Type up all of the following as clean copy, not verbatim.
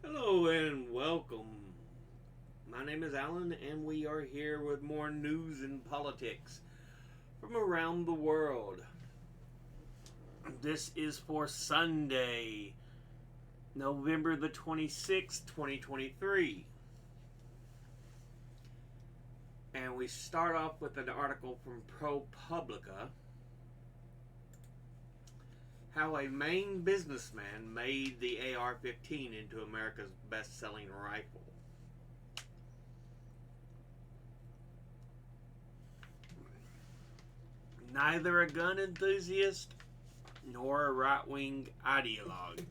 Hello and welcome. My name is Alan, and we are here with more news and politics from around the world. This is for Sunday, November the 26th, 2023. And we start off with an article from ProPublica. How a Maine businessman made the AR 15 into America's best selling rifle. Neither a gun enthusiast nor a right wing ideologue,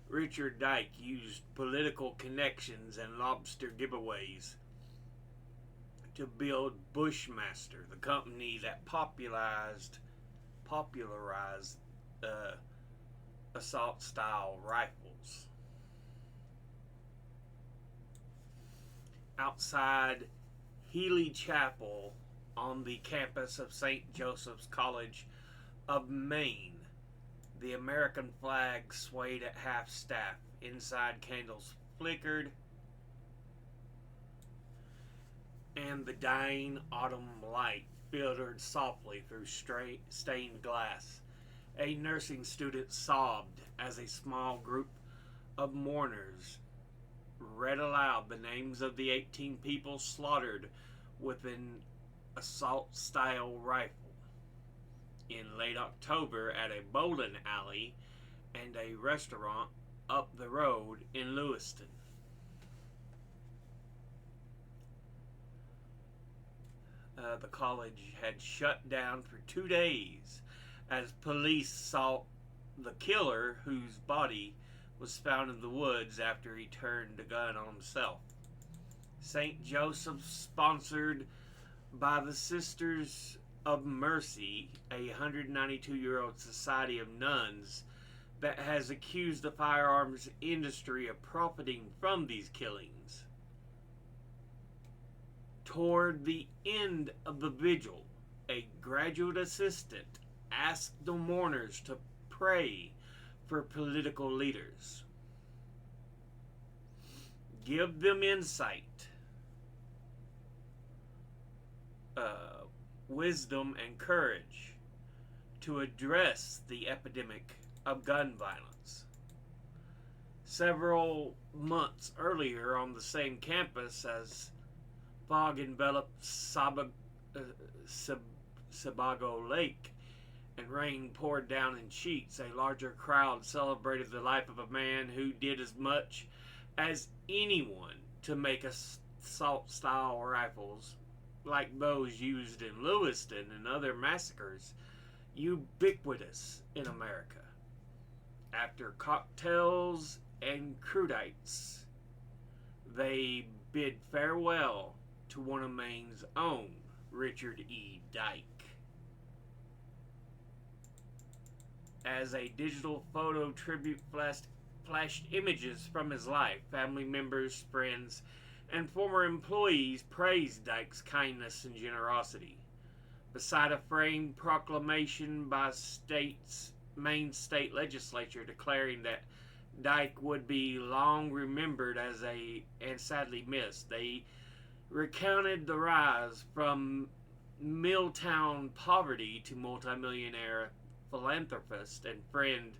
Richard Dyke used political connections and lobster giveaways to build Bushmaster, the company that popularized assault style rifles. Outside Healy Chapel on the campus of St. Joseph's College of Maine, the American flag swayed at half staff. Inside, candles flickered, and the dying autumn light filtered softly through stained glass. A nursing student sobbed as a small group of mourners read aloud the names of the 18 people slaughtered with an assault style rifle in late October at a bowling alley and a restaurant up the road in Lewiston. The college had shut down for 2 days as police sought the killer, whose body was found in the woods after he turned the gun on himself. St. Joseph's, sponsored by the Sisters of Mercy, a 192-year-old society of nuns that has accused the firearms industry of profiting from these killings. Toward the end of the vigil, a graduate assistant asked the mourners to pray for political leaders. Give them insight, wisdom, and courage to address the epidemic of gun violence. Several months earlier, on the same campus, as fog enveloped Sebago Lake and rain poured down in sheets, a larger crowd celebrated the life of a man who did as much as anyone to make assault style rifles like those used in Lewiston and other massacres ubiquitous in America. After cocktails and crudites, they bid farewell to one of Maine's own, Richard E. Dyke. As a digital photo tribute flashed images from his life, family members, friends, and former employees praised Dyke's kindness and generosity. Beside a framed proclamation by Maine state legislature declaring that Dyke would be long remembered and sadly missed, they recounted the rise from Milltown poverty to multimillionaire philanthropist and friend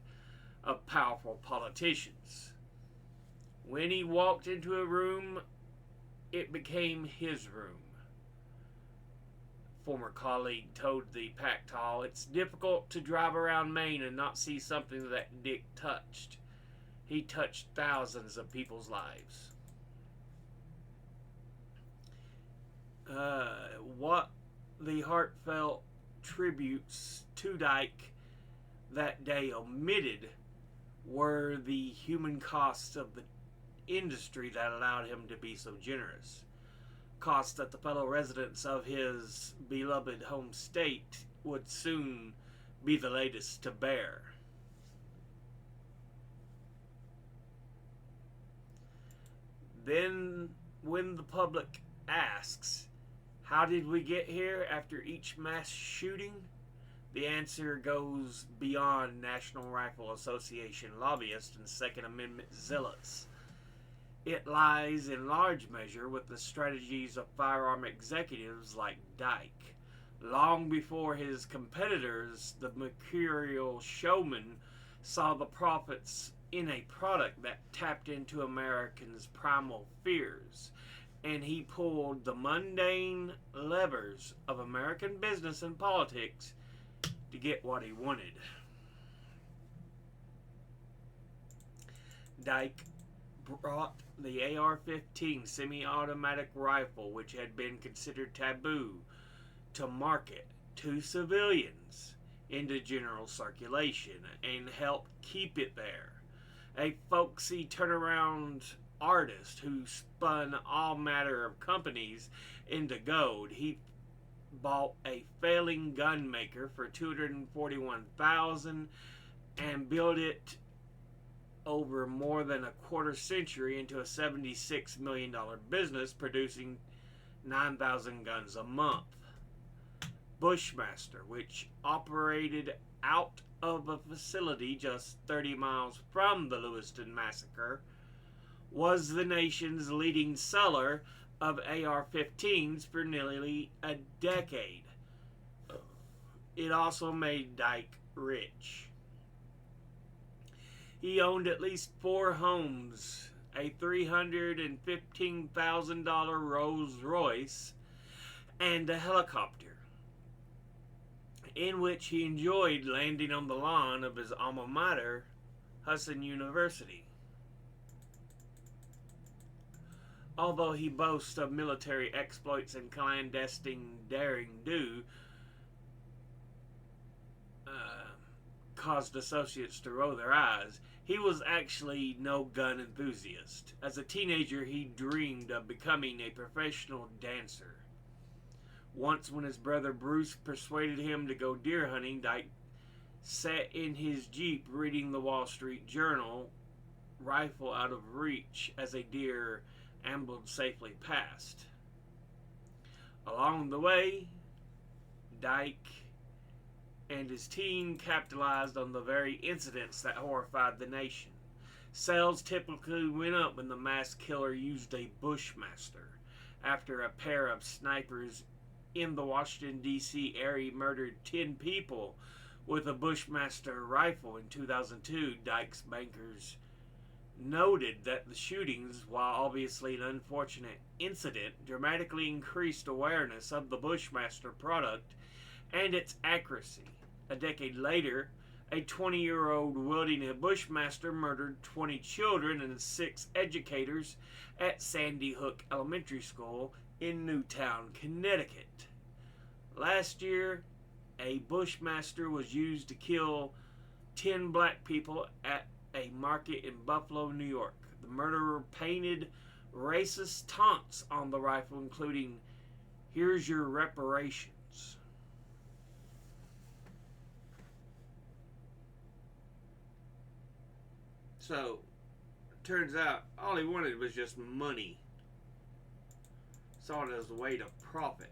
of powerful politicians. When he walked into a room, it became his room. Former colleague told the packed hall, "It's difficult to drive around Maine and not see something that Dick touched. He touched thousands of people's lives." What the heartfelt tributes to Dyke that day omitted were the human costs of the industry that allowed him to be so generous. Costs that the fellow residents of his beloved home state would soon be the latest to bear. Then, when the public asks, "How did we get here?" after each mass shooting, the answer goes beyond National Rifle Association lobbyists and Second Amendment zealots. It lies in large measure with the strategies of firearm executives like Dyke. Long before his competitors, the mercurial showman saw the profits in a product that tapped into Americans' primal fears, and he pulled the mundane levers of American business and politics to get what he wanted. Dyke brought the AR 15 semi automatic rifle, which had been considered taboo, to market to civilians into general circulation and helped keep it there. A folksy turnaround artist who spun all manner of companies into gold. He bought a failing gun maker for $241,000 and built it over more than a quarter century into a $76 million business producing 9,000 guns a month. Bushmaster, which operated out of a facility just 30 miles from the Lewiston massacre, was the nation's leading seller of AR 15s for nearly a decade. It also made Dyke rich. He owned at least 4 homes, a $315,000 Rolls Royce, and a helicopter, in which he enjoyed landing on the lawn of his alma mater, Husson University. Although he boasts of military exploits and clandestine daring-do, caused associates to roll their eyes, he was actually no gun enthusiast. As a teenager, he dreamed of becoming a professional dancer. Once, when his brother Bruce persuaded him to go deer hunting, Dyke sat in his Jeep reading the Wall Street Journal, rifle out of reach as a deer ambled safely past. Along the way, Dyke and his team capitalized on the very incidents that horrified the nation. Sales typically went up when the mass killer used a Bushmaster, after a pair of snipers in the Washington, D.C. area murdered 10 people with a Bushmaster rifle in 2002. Dyke's bankers noted that the shootings, while obviously an unfortunate incident, dramatically increased awareness of the Bushmaster product and its accuracy. A decade later, a 20-year-old wielding a Bushmaster murdered 20 children and 6 educators at Sandy Hook Elementary School in Newtown, Connecticut. Last year, a Bushmaster was used to kill 10 black people at a market in Buffalo, New York. The murderer painted racist taunts on the rifle, including, "Here's your reparations." So, it turns out all he wanted was just money. Saw it as a way to profit.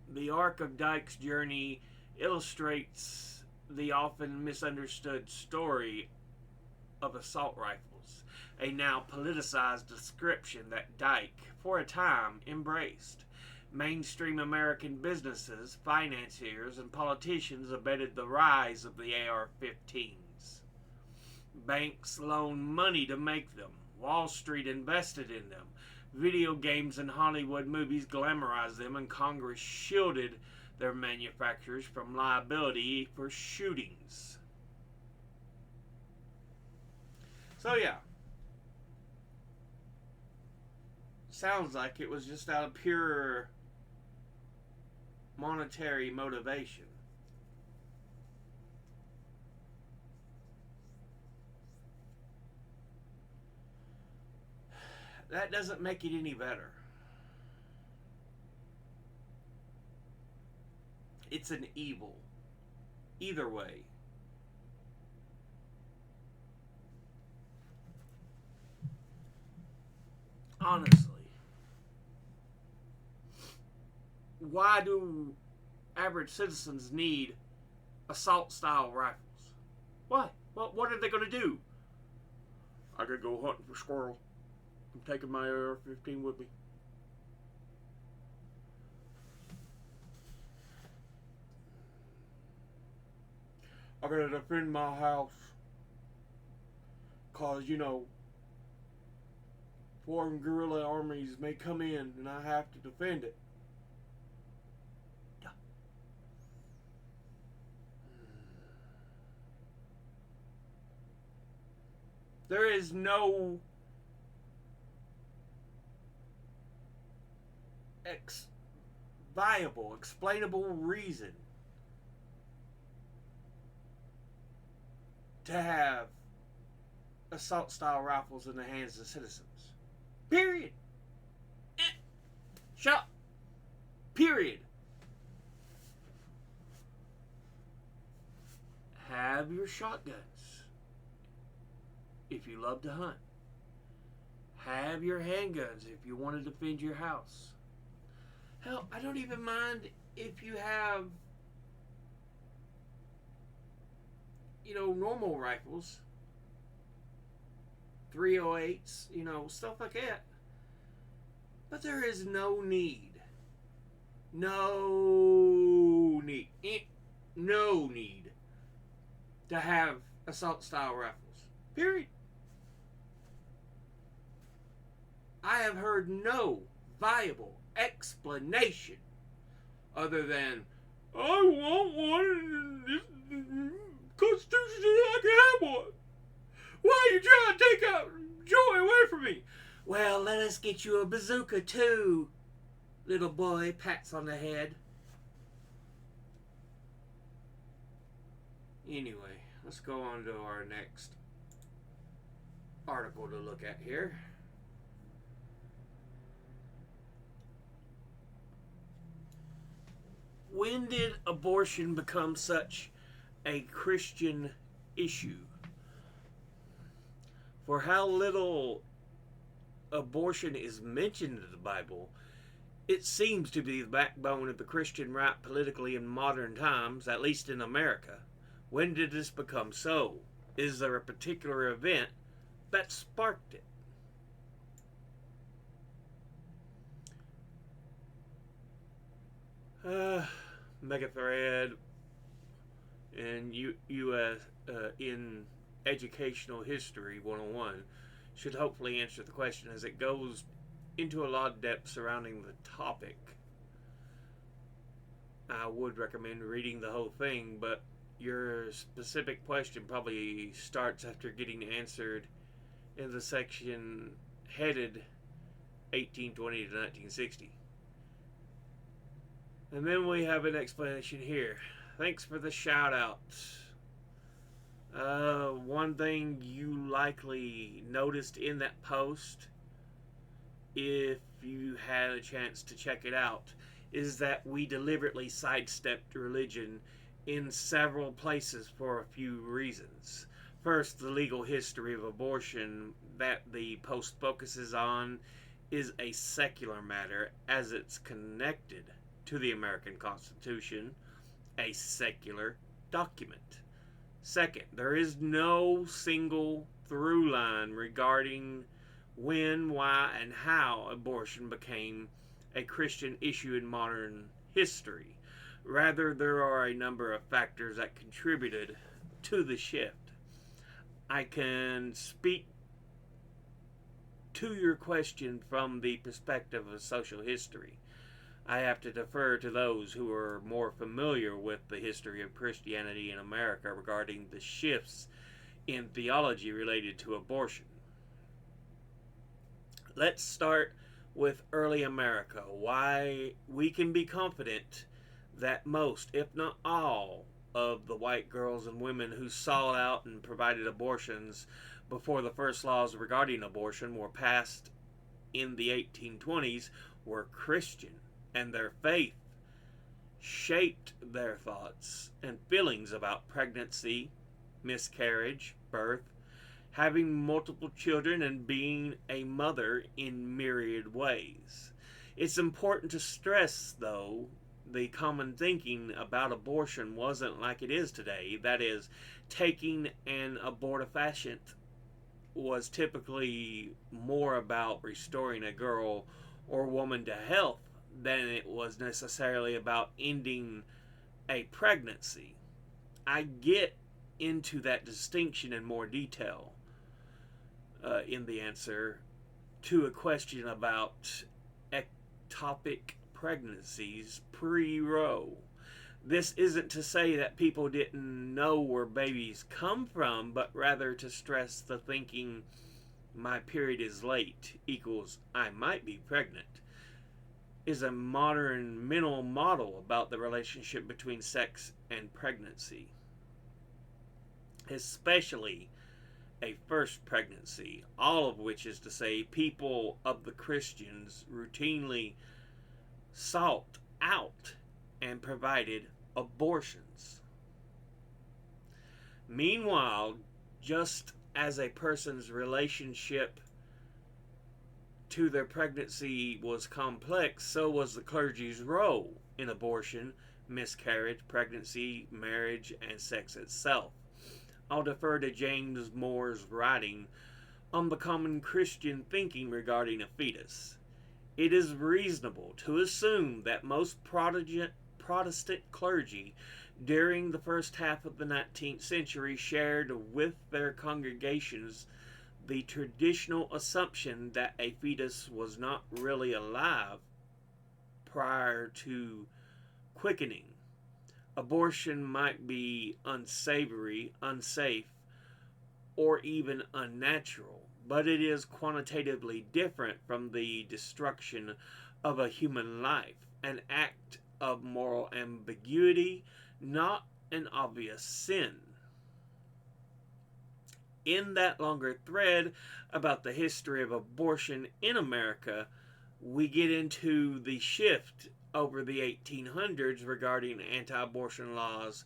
The arc of Dyke's journey illustrates the often misunderstood story of assault rifles, a now politicized description that Dyke, for a time, embraced. Mainstream American businesses, financiers, and politicians abetted the rise of the AR-15s. Banks loaned money to make them. Wall Street invested in them. Video games and Hollywood movies glamorized them, and Congress shielded their manufacturers from liability for shootings. So yeah, sounds like it was just out of pure monetary motivation. That doesn't make it any better. It's an evil. Either way. Honestly. Why do average citizens need assault style rifles? Why? What are they going to do? I gotta go hunting for squirrel. I'm taking my AR-15 with me. I gotta defend my house. Cause, foreign guerrilla armies may come in and I have to defend it. There is no viable, explainable reason to have assault style rifles in the hands of citizens. Period. Shut up. Period. Have your shotguns if you love to hunt. Have your handguns if you want to defend your house. Hell, I don't even mind if you have, normal rifles. 308s, stuff like that. But there is no need. No need to have assault style rifles. Period. I have heard no viable explanation other than, I want one, this Constitution says I can have one. Why are you trying to take out joy away from me? Well, let us get you a bazooka too, little boy. Pats on the head. Anyway, let's go on to our next article to look at here. When did abortion become such a Christian issue? For how little abortion is mentioned in the Bible, it seems to be the backbone of the Christian right politically in modern times, at least in America. When did this become so? Is there a particular event that sparked it? Megathread and U.S. In Educational History 101 should hopefully answer the question as it goes into a lot of depth surrounding the topic. I would recommend reading the whole thing, but your specific question probably starts after getting answered in the section headed 1820 to 1960. And then we have an explanation here. Thanks for the shout out. One thing you likely noticed in that post, if you had a chance to check it out, is that we deliberately sidestepped religion in several places for a few reasons. First, the legal history of abortion that the post focuses on is a secular matter as it's connected to the American Constitution, a secular document. Second, there is no single through line regarding when, why, and how abortion became a Christian issue in modern history. Rather, there are a number of factors that contributed to the shift. I can speak to your question from the perspective of social history. I have to defer to those who are more familiar with the history of Christianity in America regarding the shifts in theology related to abortion. Let's start with early America. Why we can be confident that most, if not all, of the white girls and women who sought out and provided abortions before the first laws regarding abortion were passed in the 1820s were Christian, and their faith shaped their thoughts and feelings about pregnancy, miscarriage, birth, having multiple children, and being a mother in myriad ways. It's important to stress, though, the common thinking about abortion wasn't like it is today. That is, taking an abortifacient was typically more about restoring a girl or woman to health than it was necessarily about ending a pregnancy. I get into that distinction in more detail in the answer to a question about ectopic pregnancies pre Roe. This isn't to say that people didn't know where babies come from, but rather to stress the thinking my period is late equals I might be pregnant is a modern mental model about the relationship between sex and pregnancy, especially a first pregnancy, all of which is to say people of the Christians routinely sought out and provided abortions. Meanwhile, just as a person's relationship to their pregnancy was complex, so was the clergy's role in abortion, miscarriage, pregnancy, marriage, and sex itself. I'll defer to James Moore's writing on the common Christian thinking regarding a fetus. It is reasonable to assume that most Protestant clergy during the first half of the 19th century shared with their congregations the traditional assumption that a fetus was not really alive prior to quickening. Abortion might be unsavory, unsafe, or even unnatural, but it is quantitatively different from the destruction of a human life, an act of moral ambiguity, not an obvious sin. In that longer thread about the history of abortion in America, we get into the shift over the 1800s regarding anti-abortion laws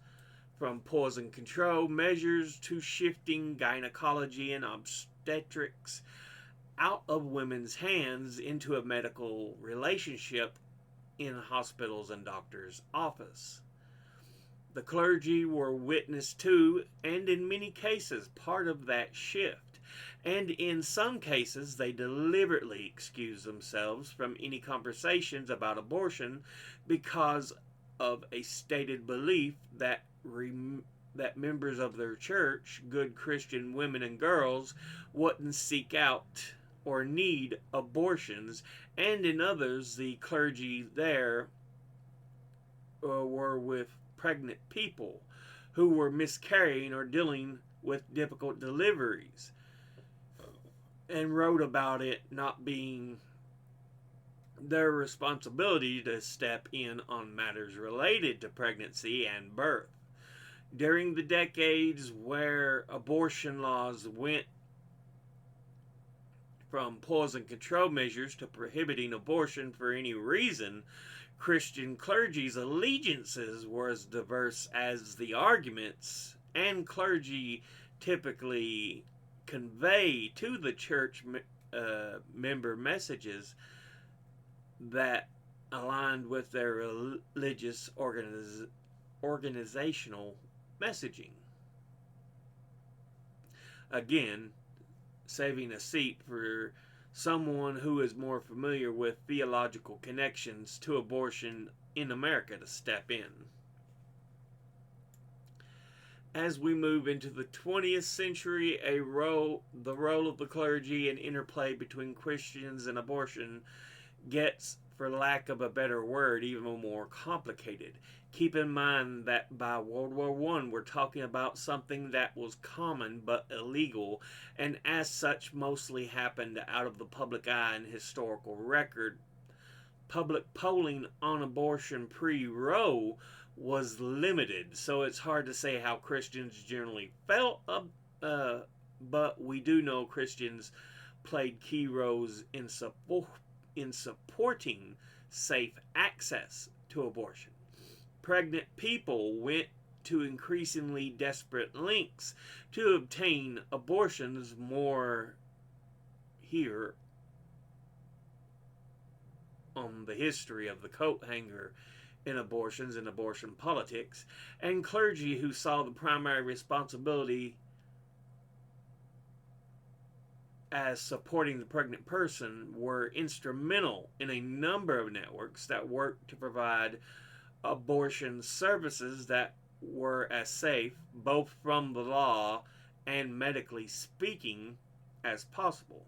from poison control measures to shifting gynecology and obstetrics out of women's hands into a medical relationship in hospitals and doctors' office. The clergy were witness to, and in many cases, part of that shift. And in some cases, they deliberately excused themselves from any conversations about abortion because of a stated belief that that members of their church, good Christian women and girls, wouldn't seek out or need abortions, and in others, the clergy there were with pregnant people who were miscarrying or dealing with difficult deliveries, and wrote about it not being their responsibility to step in on matters related to pregnancy and birth. During the decades where abortion laws went from poison control measures to prohibiting abortion for any reason, Christian clergy's allegiances were as diverse as the arguments, and clergy typically convey to the church member messages that aligned with their religious organizational messaging. Again, saving a seat for someone who is more familiar with theological connections to abortion in America to step in. As we move into the 20th century, the role of the clergy and interplay between Christians and abortion gets, for lack of a better word, even more complicated. Keep in mind that by World War I, we're talking about something that was common but illegal, and as such mostly happened out of the public eye and historical record. Public polling on abortion pre-Roe was limited, so it's hard to say how Christians generally felt, but we do know Christians played key roles in supporting safe access to abortion. Pregnant people went to increasingly desperate lengths to obtain abortions. More here on the history of the coat hanger in abortions and abortion politics, and clergy who saw the primary responsibility as supporting the pregnant person were instrumental in a number of networks that worked to provide abortion services that were as safe, both from the law and medically speaking, as possible.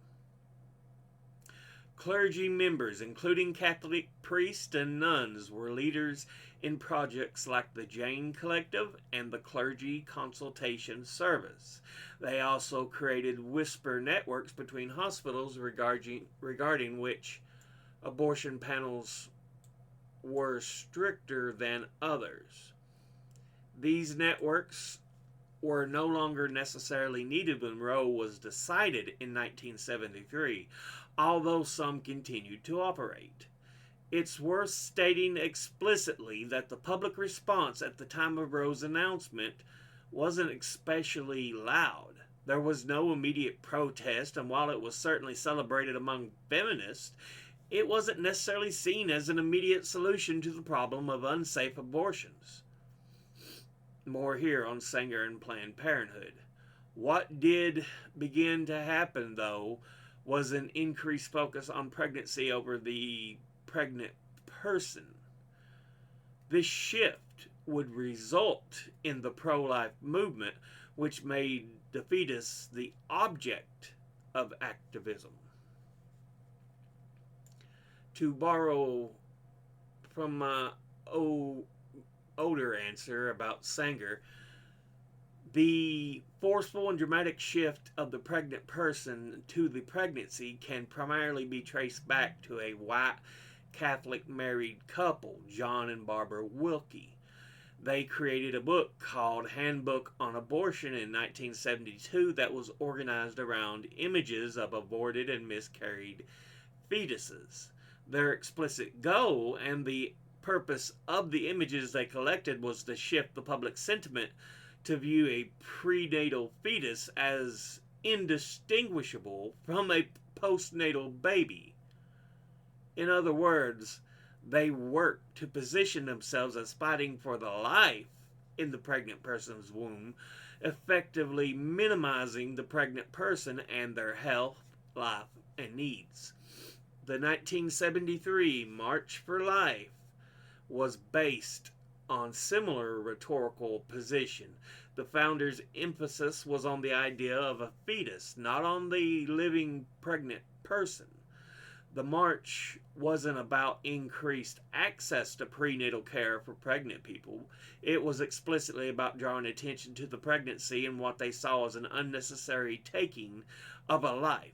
Clergy members, including Catholic priests and nuns, were leaders in projects like the Jane Collective and the Clergy Consultation Service. They also created whisper networks between hospitals regarding which abortion panels were stricter than others. These networks were no longer necessarily needed when Roe was decided in 1973, although some continued to operate. It's worth stating explicitly that the public response at the time of Roe's announcement wasn't especially loud. There was no immediate protest, and while it was certainly celebrated among feminists, it wasn't necessarily seen as an immediate solution to the problem of unsafe abortions. More here on Sanger and Planned Parenthood. What did begin to happen, though, was an increased focus on pregnancy over the pregnant person. This shift would result in the pro-life movement, which made the fetus the object of activism. To borrow from my older answer about Sanger, the forceful and dramatic shift of the pregnant person to the pregnancy can primarily be traced back to a white Catholic married couple, John and Barbara Wilkie. They created a book called Handbook on Abortion in 1972 that was organized around images of aborted and miscarried fetuses. Their explicit goal and the purpose of the images they collected was to shift the public sentiment to view a prenatal fetus as indistinguishable from a postnatal baby. In other words, they worked to position themselves as fighting for the life in the pregnant person's womb, effectively minimizing the pregnant person and their health, life, and needs. The 1973 March for Life was based on similar rhetorical position. The founders' emphasis was on the idea of a fetus, not on the living pregnant person. The march wasn't about increased access to prenatal care for pregnant people. It was explicitly about drawing attention to the pregnancy and what they saw as an unnecessary taking of a life.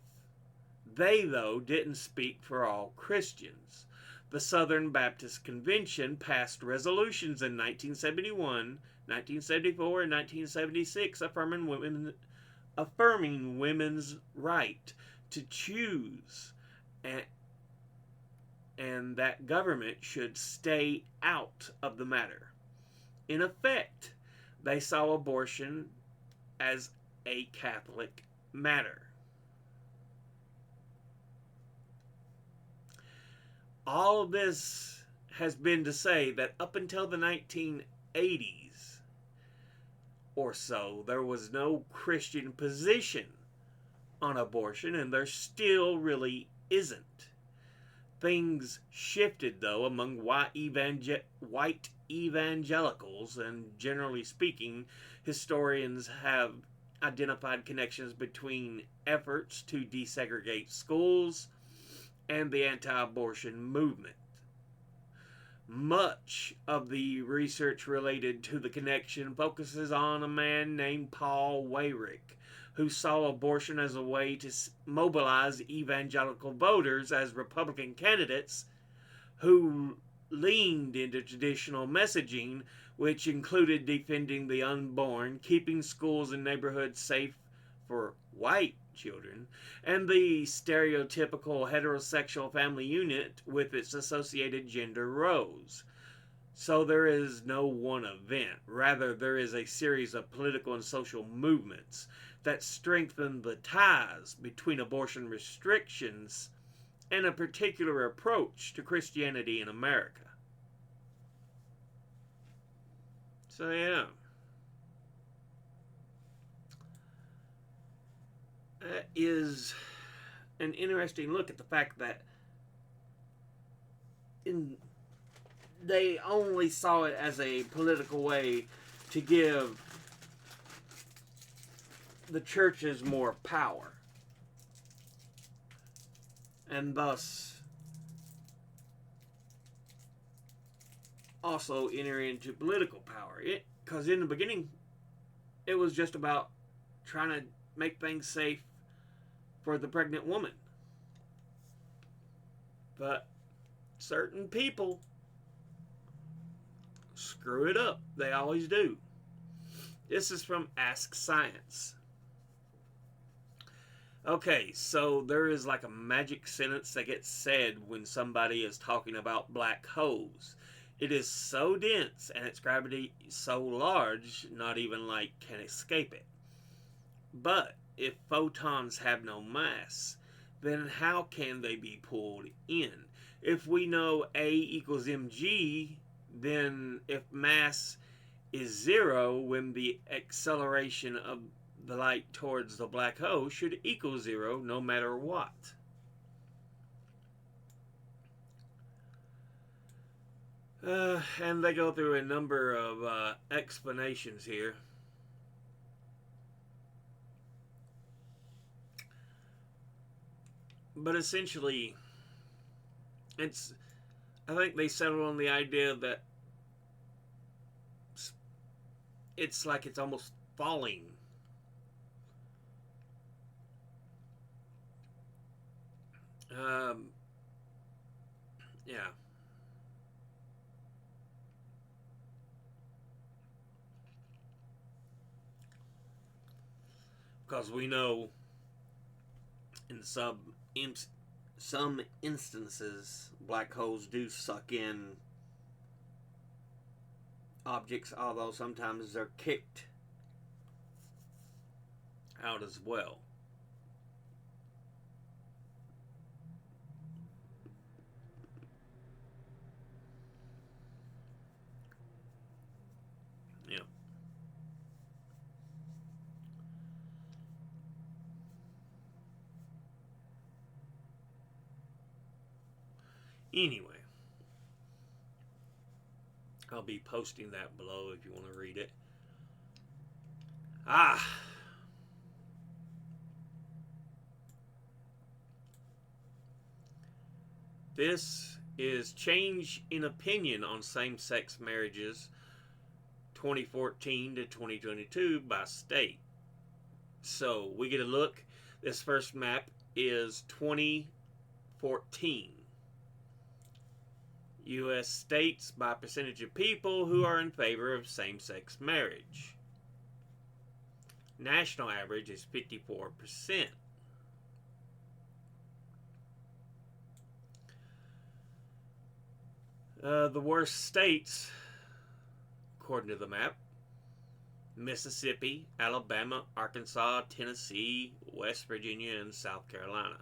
They, though, didn't speak for all Christians. The Southern Baptist Convention passed resolutions in 1971, 1974, and 1976 affirming women's right to choose, and that government should stay out of the matter. In effect, they saw abortion as a Catholic matter. All of this has been to say that up until the 1980s or so, there was no Christian position on abortion, and there still really isn't. Things shifted, though, among white evangelicals, and generally speaking, historians have identified connections between efforts to desegregate schools and the anti-abortion movement. Much of the research related to the connection focuses on a man named Paul Weyrich, who saw abortion as a way to mobilize evangelical voters as Republican candidates who leaned into traditional messaging, which included defending the unborn, keeping schools and neighborhoods safe for white children, and the stereotypical heterosexual family unit with its associated gender roles. So there is no one event. Rather, there is a series of political and social movements that strengthen the ties between abortion restrictions and a particular approach to Christianity in America. So, yeah. That is an interesting look at the fact that in they only saw it as a political way to give the churches more power, and thus also enter into political power. Because in the beginning, it was just about trying to make things safe for the pregnant woman. But certain people screw it up. They always do. This is from Ask Science. Okay, so there is like a magic sentence that gets said when somebody is talking about black holes. It is so dense and its gravity so large, not even light can escape it. But if photons have no mass, then how can they be pulled in? If we know A equals mg, then if mass is zero, when the acceleration of the light towards the black hole should equal zero no matter what. And they go through a number of explanations here. But essentially, I think they settled on the idea that it's like it's almost falling. Yeah. Because we know in some instances, black holes do suck in objects, although sometimes they're kicked out as well. Yeah. Anyway, I'll be posting that below if you want to read it. This is Change in Opinion on Same-Sex Marriages 2014 to 2022 by state. So we get a look. This first map is 2014. U.S. states by percentage of people who are in favor of same-sex marriage. National average is 54%. The worst states, according to the map: Mississippi, Alabama, Arkansas, Tennessee, West Virginia, and South Carolina.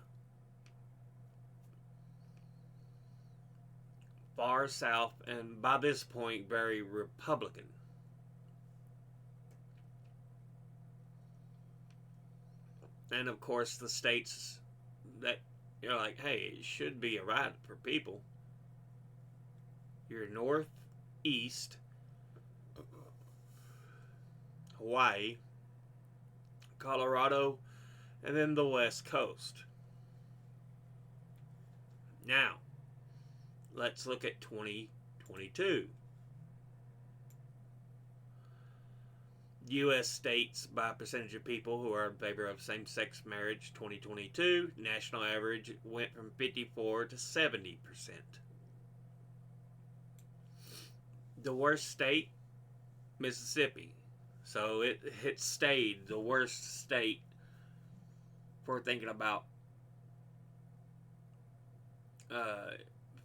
Far south, and by this point, very Republican. And of course, the states that you're like, hey, it should be a right for people. You're northeast, Hawaii, Colorado, and then the West Coast. Now, let's look at 2022. U.S. states by percentage of people who are in favor of same-sex marriage 2022. National average went from 54 to 70%. The worst state, Mississippi. So it stayed the worst state for thinking about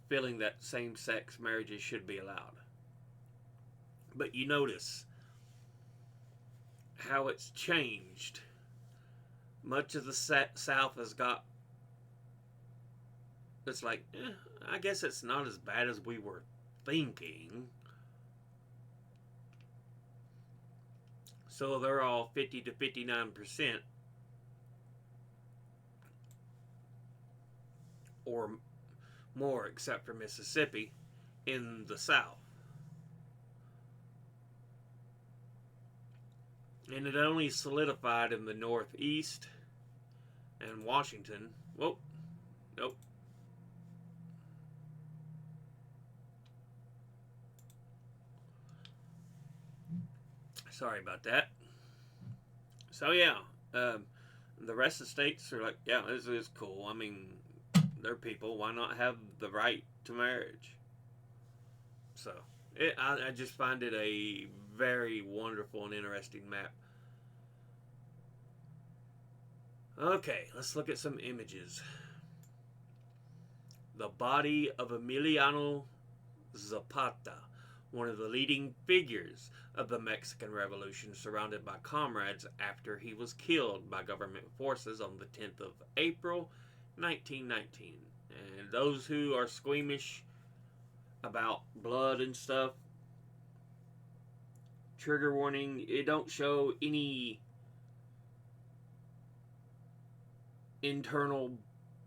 feeling that same-sex marriages should be allowed. But you notice how it's changed. Much of the South has got, it's like, I guess it's not as bad as we were thinking. So they're all 50 to 59%. or more, except for Mississippi, in the South. And it only solidified in the Northeast and Washington. Whoa, nope. Sorry about that. So yeah, the rest of the states are like, yeah, this is cool. I mean, they're people. Why not have the right to marriage? So I just find it a very wonderful and interesting map. Okay, let's look at some images. The body of Emiliano Zapata, one of the leading figures of the Mexican Revolution, surrounded by comrades after he was killed by government forces on the 10th of April, 1919. And those who are squeamish about blood and stuff, trigger warning, it don't show any internal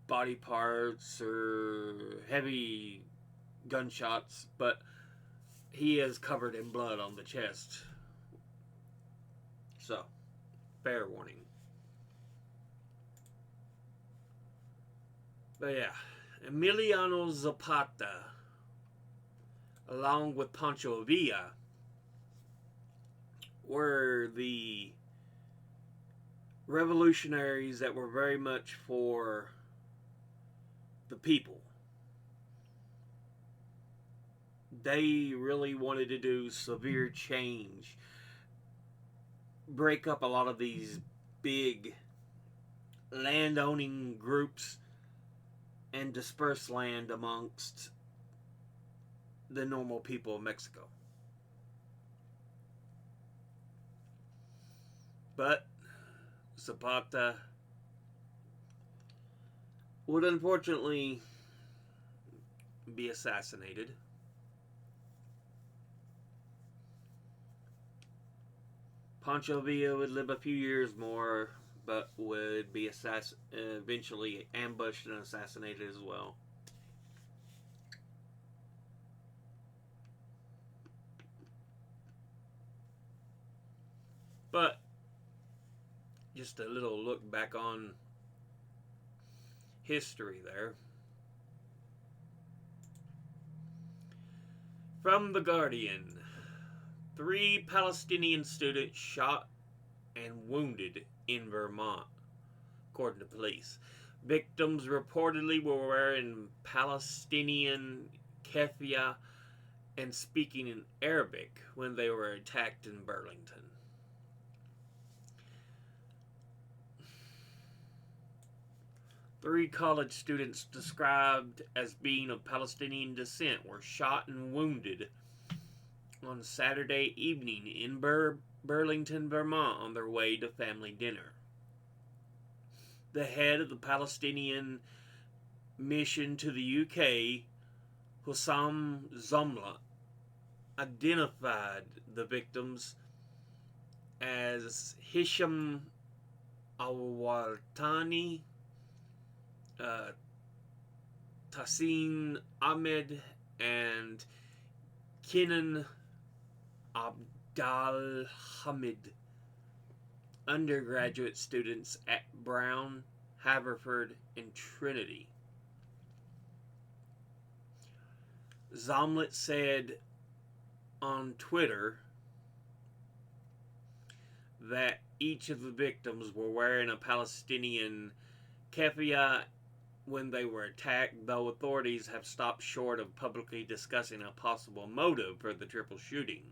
body parts or heavy gunshots, but he is covered in blood on the chest. So, fair warning. But yeah, Emiliano Zapata, along with Pancho Villa, were the revolutionaries that were very much for the people. They really wanted to do severe change, break up a lot of these big land-owning groups and disperse land amongst the normal people of Mexico. But Zapata would unfortunately be assassinated. Pancho Villa would live a few years more, but would be eventually ambushed and assassinated as well. But just a little look back on history there. From The Guardian, 3 Palestinian students shot and wounded in Vermont, according to police. Victims reportedly were wearing Palestinian keffiyeh and speaking in Arabic when they were attacked in Burlington. Three college students described as being of Palestinian descent were shot and wounded on Saturday evening in Burlington, Vermont on their way to family dinner. The head of the Palestinian mission to the UK, Hussam Zomla, identified the victims as Hisham Al-Wartani, Tassin Ahmed, and Kenan Abdalhamid, undergraduate students at Brown, Haverford, and Trinity. Zomlet said on Twitter that each of the victims were wearing a Palestinian keffiyeh when they were attacked, though authorities have stopped short of publicly discussing a possible motive for the triple shooting.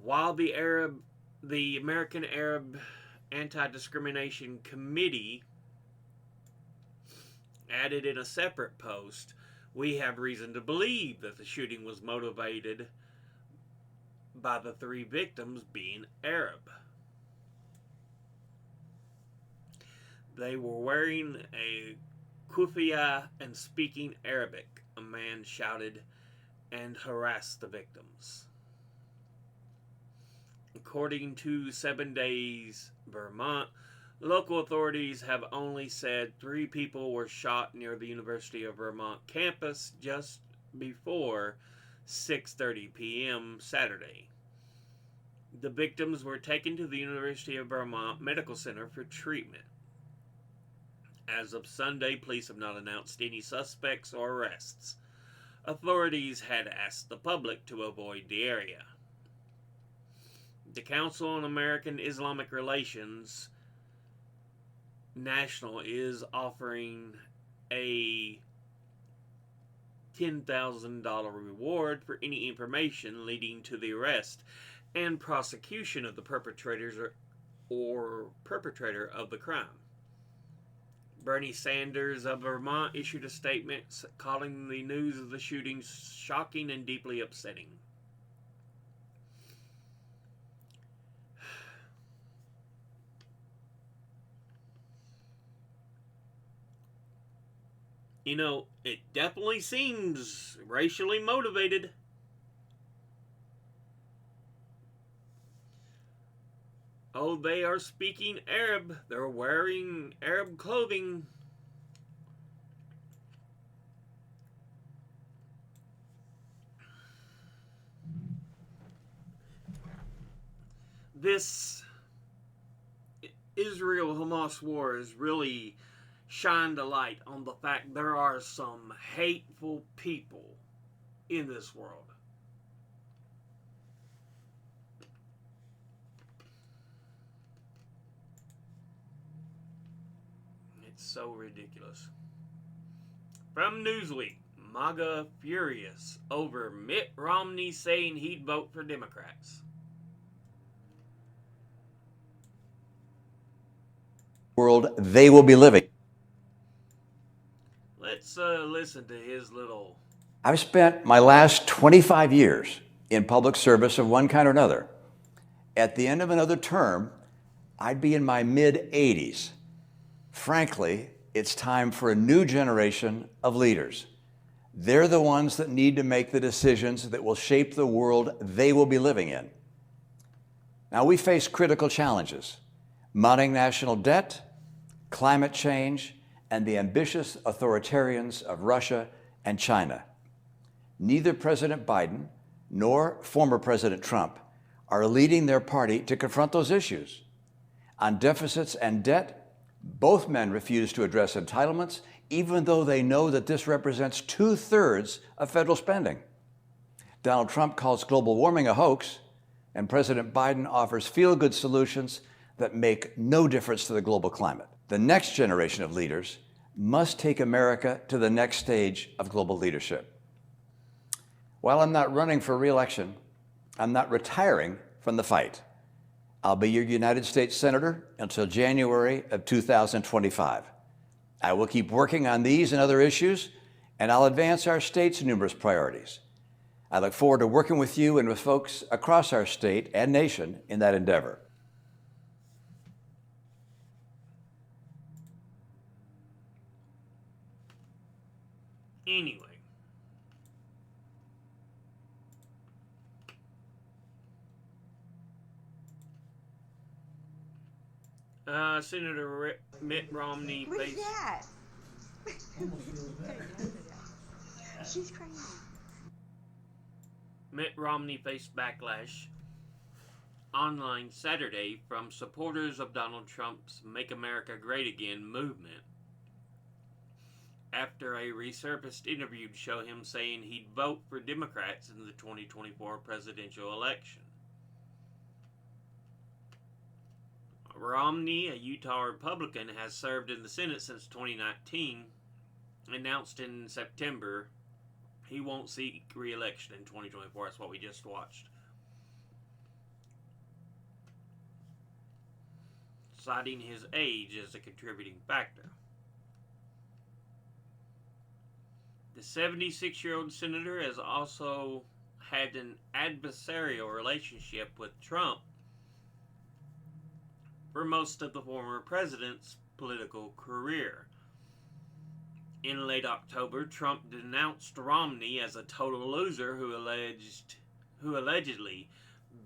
While the American Arab Anti-Discrimination Committee added in a separate post, we have reason to believe that the shooting was motivated by the 3 victims being Arab. They were wearing a kufiya and speaking Arabic, a man shouted and harassed the victims. According to 7 Days Vermont, Local authorities have only said 3 people were shot near the University of Vermont campus just before 6:30 p.m. Saturday. The victims were taken to the University of Vermont Medical Center for treatment. As of Sunday, police have not announced any suspects or arrests. Authorities had asked the public to avoid the area. The Council on American Islamic Relations National is offering a $10,000 reward for any information leading to the arrest and prosecution of the perpetrators or perpetrator of the crime. Bernie Sanders of Vermont issued a statement calling the news of the shootings shocking and deeply upsetting. You know, it definitely seems racially motivated. Oh, they are speaking Arab. They're wearing Arab clothing. This Israel Hamas war has really shined a light on the fact there are some hateful people in this world. It's so ridiculous. From Newsweek, MAGA furious over Mitt Romney saying he'd vote for Democrats. World they will be living. Let's listen to his little. I've spent my last 25 years in public service of one kind or another. At the end of another term, I'd be in my mid-80s. Frankly, it's time for a new generation of leaders. They're the ones that need to make the decisions that will shape the world they will be living in. Now, we face critical challenges: mounting national debt, climate change, and the ambitious authoritarians of Russia and China. Neither President Biden nor former President Trump are leading their party to confront those issues. On deficits and debt, both men refuse to address entitlements, even though they know that this represents 2/3 of federal spending. Donald Trump calls global warming a hoax, and President Biden offers feel-good solutions that make no difference to the global climate. The next generation of leaders must take America to the next stage of global leadership. While I'm not running for re-election, I'm not retiring from the fight. I'll be your United States Senator until January of 2025. I will keep working on these and other issues, and I'll advance our state's numerous priorities. I look forward to working with you and with folks across our state and nation in that endeavor. Anyway. Senator Mitt Romney What's faced. that? She's crazy. Mitt Romney faced backlash online Saturday from supporters of Donald Trump's Make America Great Again movement after a resurfaced interview showed him saying he'd vote for Democrats in the 2024 presidential election. Romney, a Utah Republican, has served in the Senate since 2019, announced in September he won't seek re-election in 2024. That's what we just watched. Citing his age as a contributing factor. The 76-year-old senator has also had an adversarial relationship with Trump for most of the former president's political career. In late October, Trump denounced Romney as a total loser who allegedly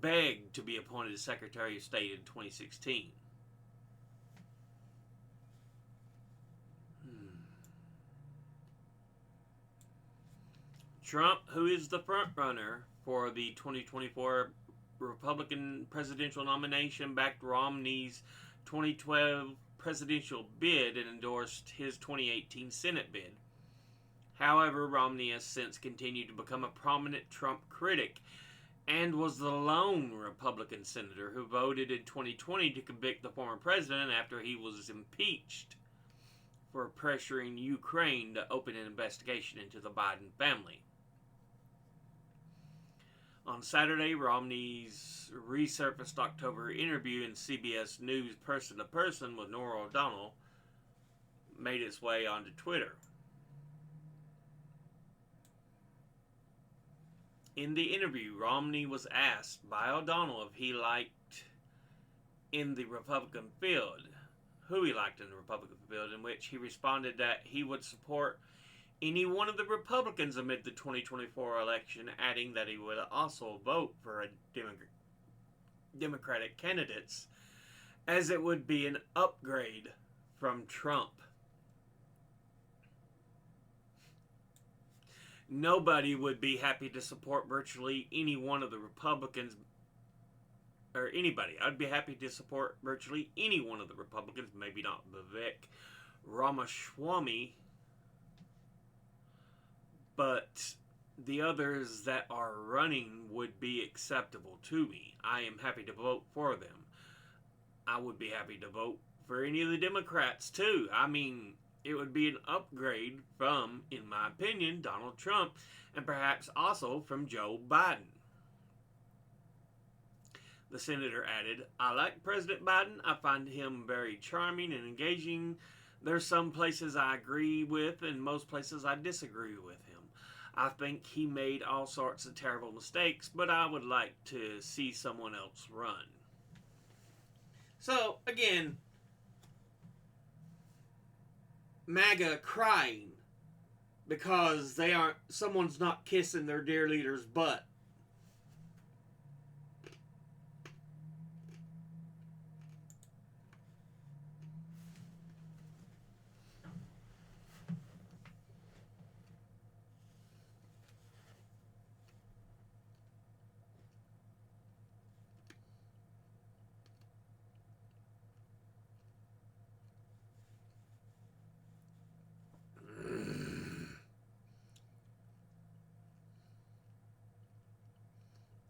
begged to be appointed Secretary of State in 2016. Trump, who is the frontrunner for the 2024 Republican presidential nomination, backed Romney's 2012 presidential bid and endorsed his 2018 Senate bid. However, Romney has since continued to become a prominent Trump critic and was the lone Republican senator who voted in 2020 to convict the former president after he was impeached for pressuring Ukraine to open an investigation into the Biden family. On Saturday, Romney's resurfaced October interview in CBS News Person to Person with Norah O'Donnell made its way onto Twitter. In the interview, Romney was asked by O'Donnell if he liked in the Republican field, who he liked in the Republican field, in which he responded that he would support any one of the Republicans amid the 2024 election, adding that he would also vote for a Democratic candidates, as it would be an upgrade from Trump. Nobody would be happy to support virtually any one of the Republicans, or anybody. I'd be happy to support virtually any one of the Republicans, maybe not Vivek Ramaswamy, but the others that are running would be acceptable to me. I am happy to vote for them. I would be happy to vote for any of the Democrats too. I mean, it would be an upgrade from, in my opinion, Donald Trump, and perhaps also from Joe Biden. The senator added, "I like President Biden. I find him very charming and engaging. There's some places I agree with and most places I disagree with him. I think he made all sorts of terrible mistakes, but I would like to see someone else run." So, again, MAGA crying because someone's not kissing their dear leader's butt.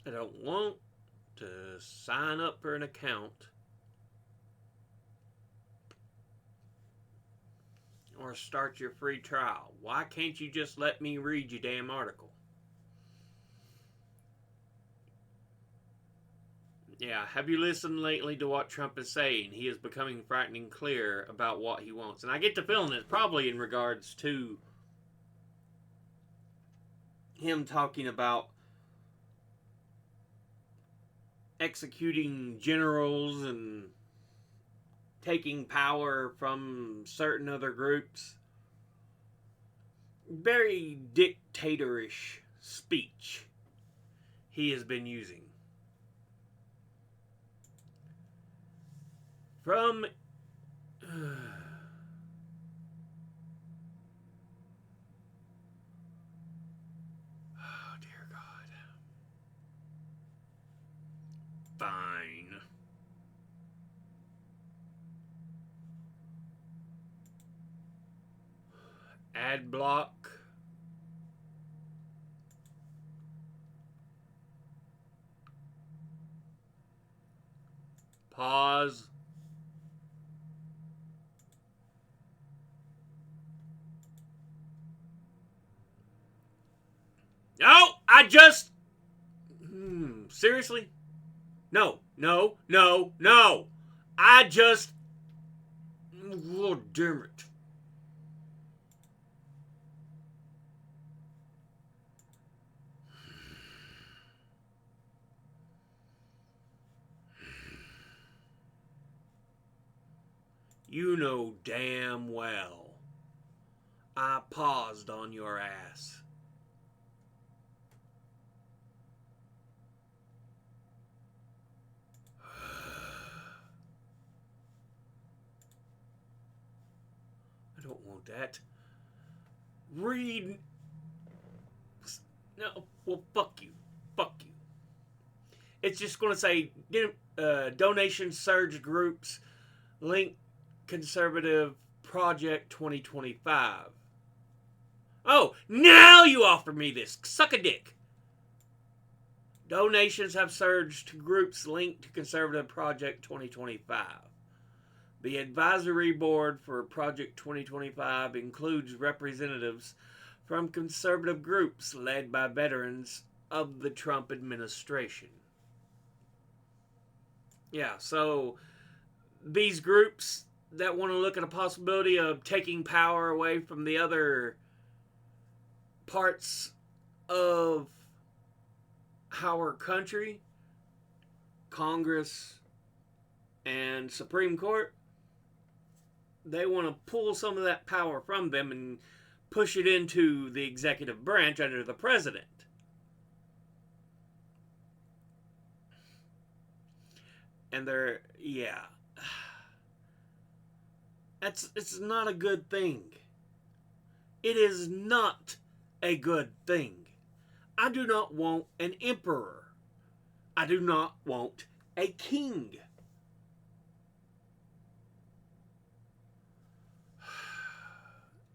I don't want to sign up for an account or start your free trial. Why can't you just let me read your damn article? Yeah, have you listened lately to what Trump is saying? He is becoming frightening clear about what he wants. And I get the feeling it's probably in regards to him talking about executing generals and taking power from certain other groups. Very dictatorish speech he has been using. From oh dear God. Fine. Ad block. Pause. No, I just... seriously? No. I just... Oh, damn it. You know damn well I paused on your ass. I don't want that. Read. No, well, fuck you. Fuck you. It's just going to say donation surge groups link conservative project 2025. Oh, now you offer me this. Suck a dick. Donations have surged to groups linked to Conservative Project 2025. The advisory board for Project 2025 includes representatives from conservative groups led by veterans of the Trump administration. Yeah, so these groups that want to look at a possibility of taking power away from the other parts of our country, Congress, and Supreme Court, they want to pull some of that power from them and push it into the executive branch under the president. And it's not a good thing. It is not a good thing. I do not want an emperor. I do not want a king.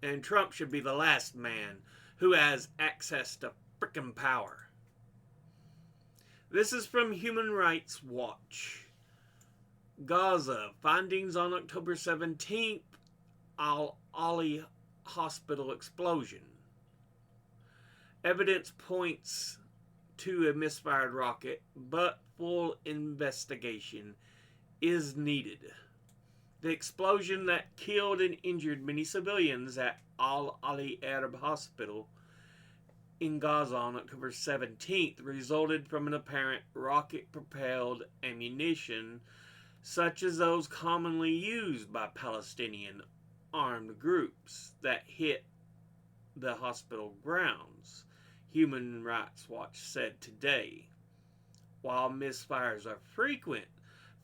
And Trump should be the last man who has access to frickin' power. This is from Human Rights Watch. Gaza, findings on October 17th, Al-Ali hospital explosion. Evidence points to a misfired rocket, but full investigation is needed. The explosion that killed and injured many civilians at Al-Ali Arab Hospital in Gaza on October 17th resulted from an apparent rocket-propelled ammunition such as those commonly used by Palestinian armed groups that hit the hospital grounds, Human Rights Watch said today. While misfires are frequent,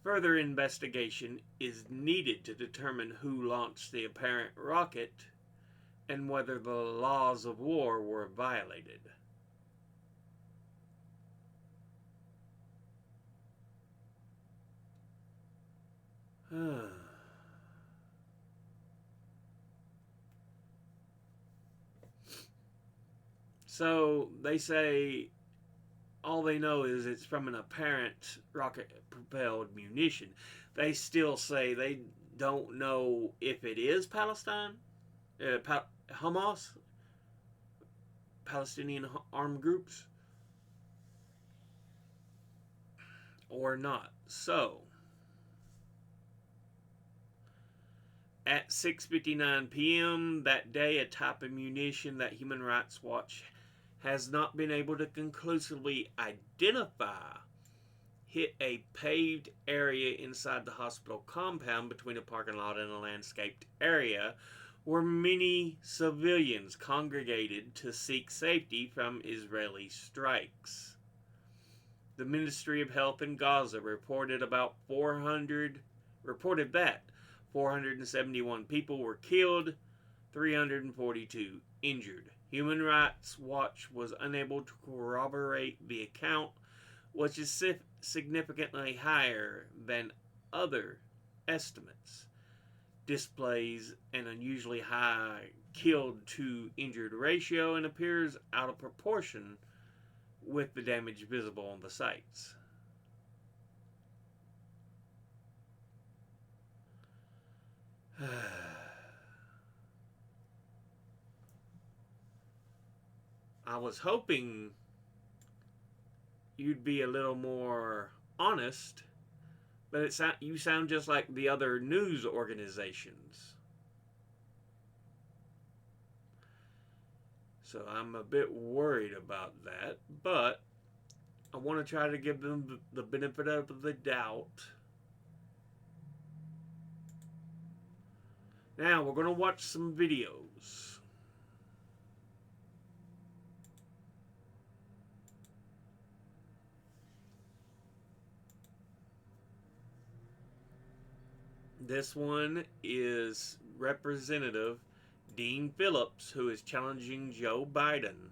further investigation is needed to determine who launched the apparent rocket and whether the laws of war were violated. So they say all they know is it's from an apparent rocket-propelled munition. They still say they don't know if it is Palestine, Hamas, Palestinian armed groups, or not. So, at 6:59 p.m. that day, a type of munition that Human Rights Watch has not been able to conclusively identify hit a paved area inside the hospital compound between a parking lot and a landscaped area where many civilians congregated to seek safety from Israeli strikes. The Ministry of Health in Gaza reported that 471 people were killed, 342 injured. Human Rights Watch was unable to corroborate the account, which is significantly higher than other estimates. Displays an unusually high killed to injured ratio and appears out of proportion with the damage visible on the sites. I was hoping you'd be a little more honest, but you sound just like the other news organizations. So I'm a bit worried about that, but I want to try to give them the benefit of the doubt. Now we're going to watch some videos. This one is Representative Dean Phillips, who is challenging Joe Biden.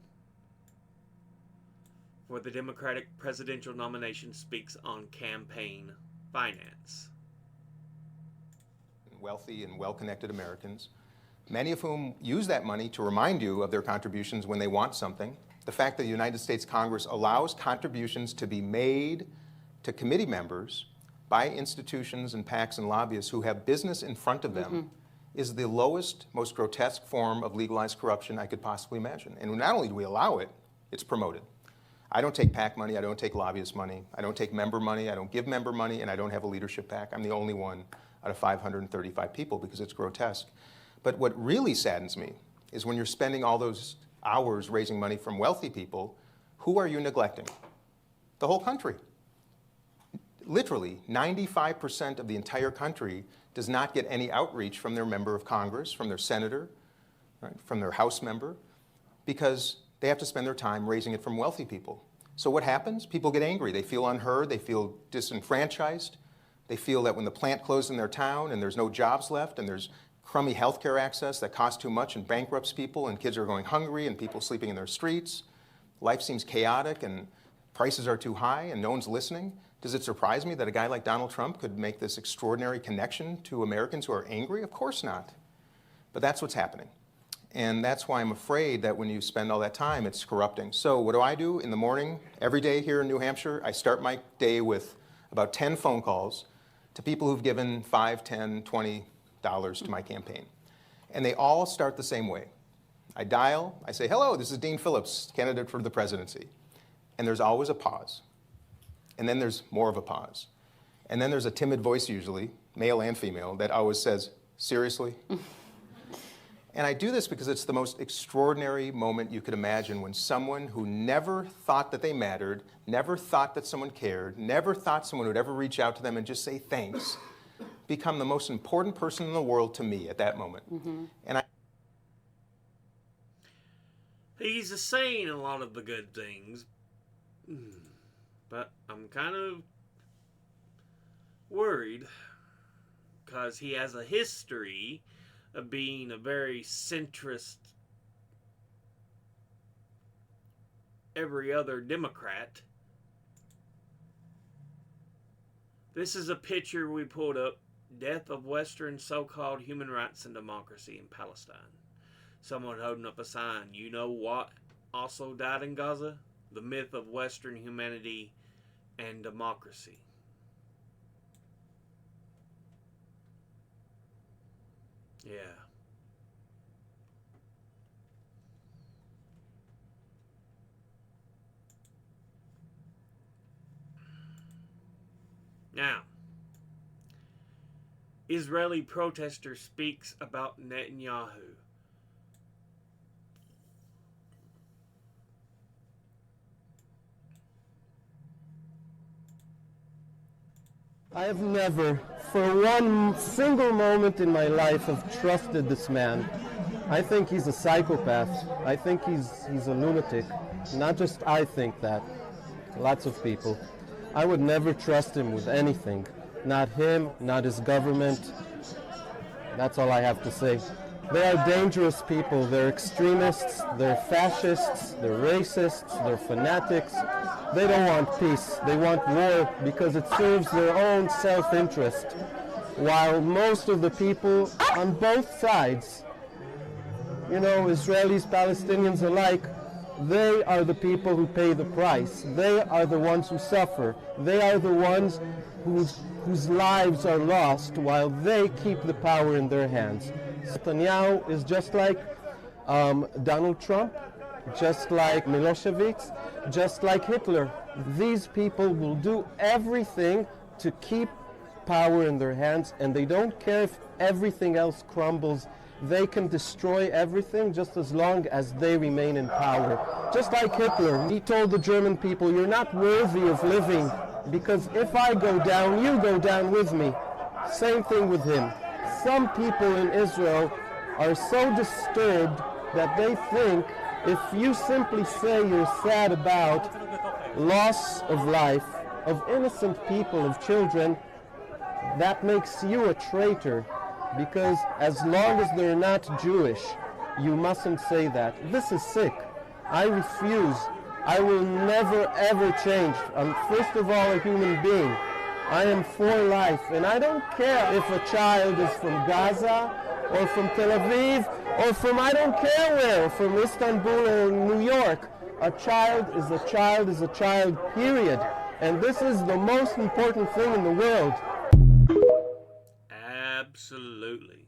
for the Democratic presidential nomination speaks on campaign finance. Wealthy and well-connected Americans, many of whom use that money to remind you of their contributions when they want something. The fact that the United States Congress allows contributions to be made to committee members by institutions and PACs and lobbyists who have business in front of them is the lowest, most grotesque form of legalized corruption I could possibly imagine. And not only do we allow it, it's promoted. I don't take PAC money, I don't take lobbyist money, I don't take member money, I don't give member money, and I don't have a leadership PAC. I'm the only one out of 535 people because it's grotesque. But what really saddens me is when you're spending all those hours raising money from wealthy people, who are you neglecting? The whole country. Literally, 95% of the entire country does not get any outreach from their member of Congress, from their senator, right, from their House member, because they have to spend their time raising it from wealthy people. So what happens? People get angry. They feel unheard. They feel disenfranchised. They feel that when the plant closed in their town and there's no jobs left and there's crummy healthcare access that costs too much and bankrupts people and kids are going hungry and people sleeping in their streets, life seems chaotic and prices are too high and no one's listening. Does it surprise me that a guy like Donald Trump could make this extraordinary connection to Americans who are angry? Of course not. But that's what's happening. And that's why I'm afraid that when you spend all that time, it's corrupting. So what do? In the morning, every day here in New Hampshire, I start my day with about 10 phone calls to people who've given $5, $10, $20 to my campaign. And they all start the same way. I dial, I say, hello, this is Dean Phillips, candidate for the presidency. And there's always a pause. And then there's more of a pause. And then there's a timid voice usually, male and female, that always says, seriously? And I do this because it's the most extraordinary moment you could imagine when someone who never thought that they mattered, never thought that someone cared, never thought someone would ever reach out to them and just say thanks, become the most important person in the world to me at that moment. And He's saying a lot of the good things, but I'm kind of worried because he has a history of being a very centrist, every other Democrat. This is a picture we pulled up, death of Western so-called human rights and democracy in Palestine. Someone holding up a sign, you know what also died in Gaza? The myth of Western humanity and democracy. Yeah. Now, Israeli protester speaks about Netanyahu. I have never, for one single moment in my life, have trusted this man. I think he's a psychopath. I think he's a lunatic. Not just I think that. Lots of people. I would never trust him with anything. Not him, not his government. That's all I have to say. They are dangerous people. They're extremists, they're fascists, they're racists, they're fanatics. They don't want peace. They want war because it serves their own self-interest. While most of the people on both sides, you know, Israelis, Palestinians alike, they are the people who pay the price. They are the ones who suffer. They are the ones whose lives are lost while they keep the power in their hands. Netanyahu is just like Donald Trump, just like Milosevic, just like Hitler. These people will do everything to keep power in their hands, and they don't care if everything else crumbles. They can destroy everything just as long as they remain in power. Just like Hitler, he told the German people, you're not worthy of living, because if I go down, you go down with me. Same thing with him. Some people in Israel are so disturbed that they think if you simply say you're sad about loss of life, of innocent people, of children, that makes you a traitor. Because as long as they're not Jewish, you mustn't say that. This is sick. I refuse I will never ever change. I'm first of all a human being. I am for life, and I don't care if a child is from Gaza or from Tel Aviv or from I don't care where, from Istanbul or New York. A child is a child is a child, period. And this is the most important thing in the world. Absolutely.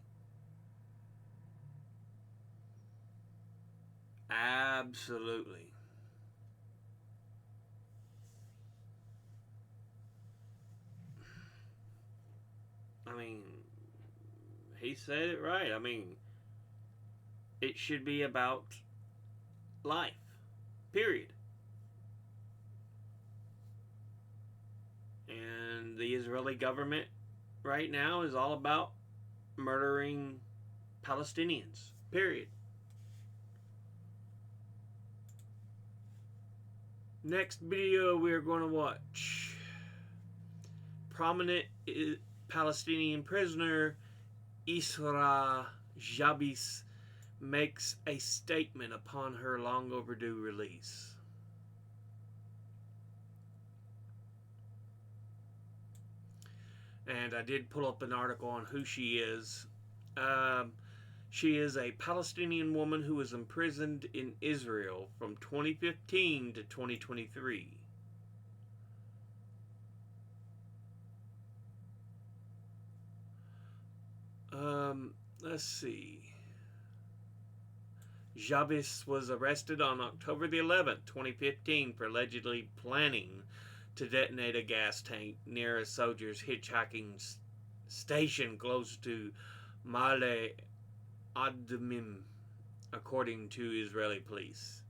Absolutely. I mean, he said it right. I mean, it should be about life. Period. And the Israeli government right now is all about murdering Palestinians. Period. Next video we are going to watch. Prominent Palestinian prisoner Isra Jabis makes a statement upon her long overdue release. And I did pull up an article on who she is. She is a Palestinian woman who was imprisoned in Israel from 2015 to 2023. Let's see. Jabis was arrested on October the 11th, 2015 for allegedly planning to detonate a gas tank near a soldier's hitchhiking station close to Male Adumim, according to Israeli police.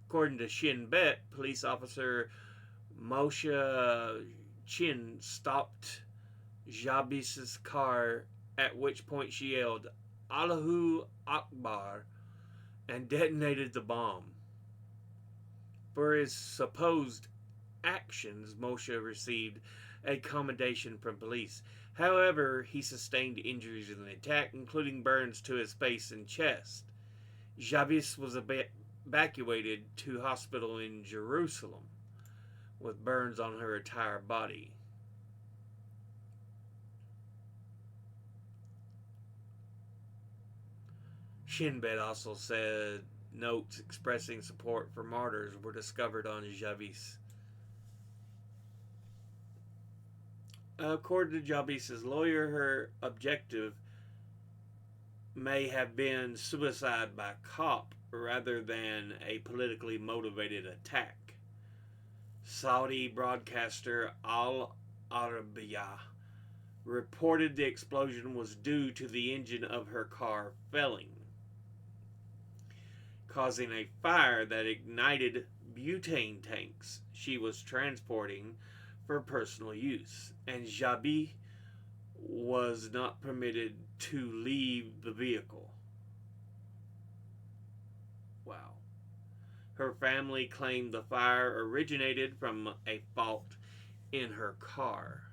According to Shin Bet, police officer Moshe Chin stopped Jabis's car, at which point she yelled, "Allahu Akbar," and detonated the bomb. For his supposed actions, Moshe received a commendation from police. However, he sustained injuries in the attack, including burns to his face and chest. Jabis was evacuated to hospital in Jerusalem with burns on her entire body. Shin Bet also said notes expressing support for martyrs were discovered on Jabis. According to Jabis's lawyer, her objective may have been suicide by cop rather than a politically motivated attack. Saudi broadcaster Al Arabiya reported the explosion was due to the engine of her car failing, causing a fire that ignited butane tanks she was transporting for personal use, and Jabi was not permitted to leave the vehicle. Wow. Her family claimed the fire originated from a fault in her car.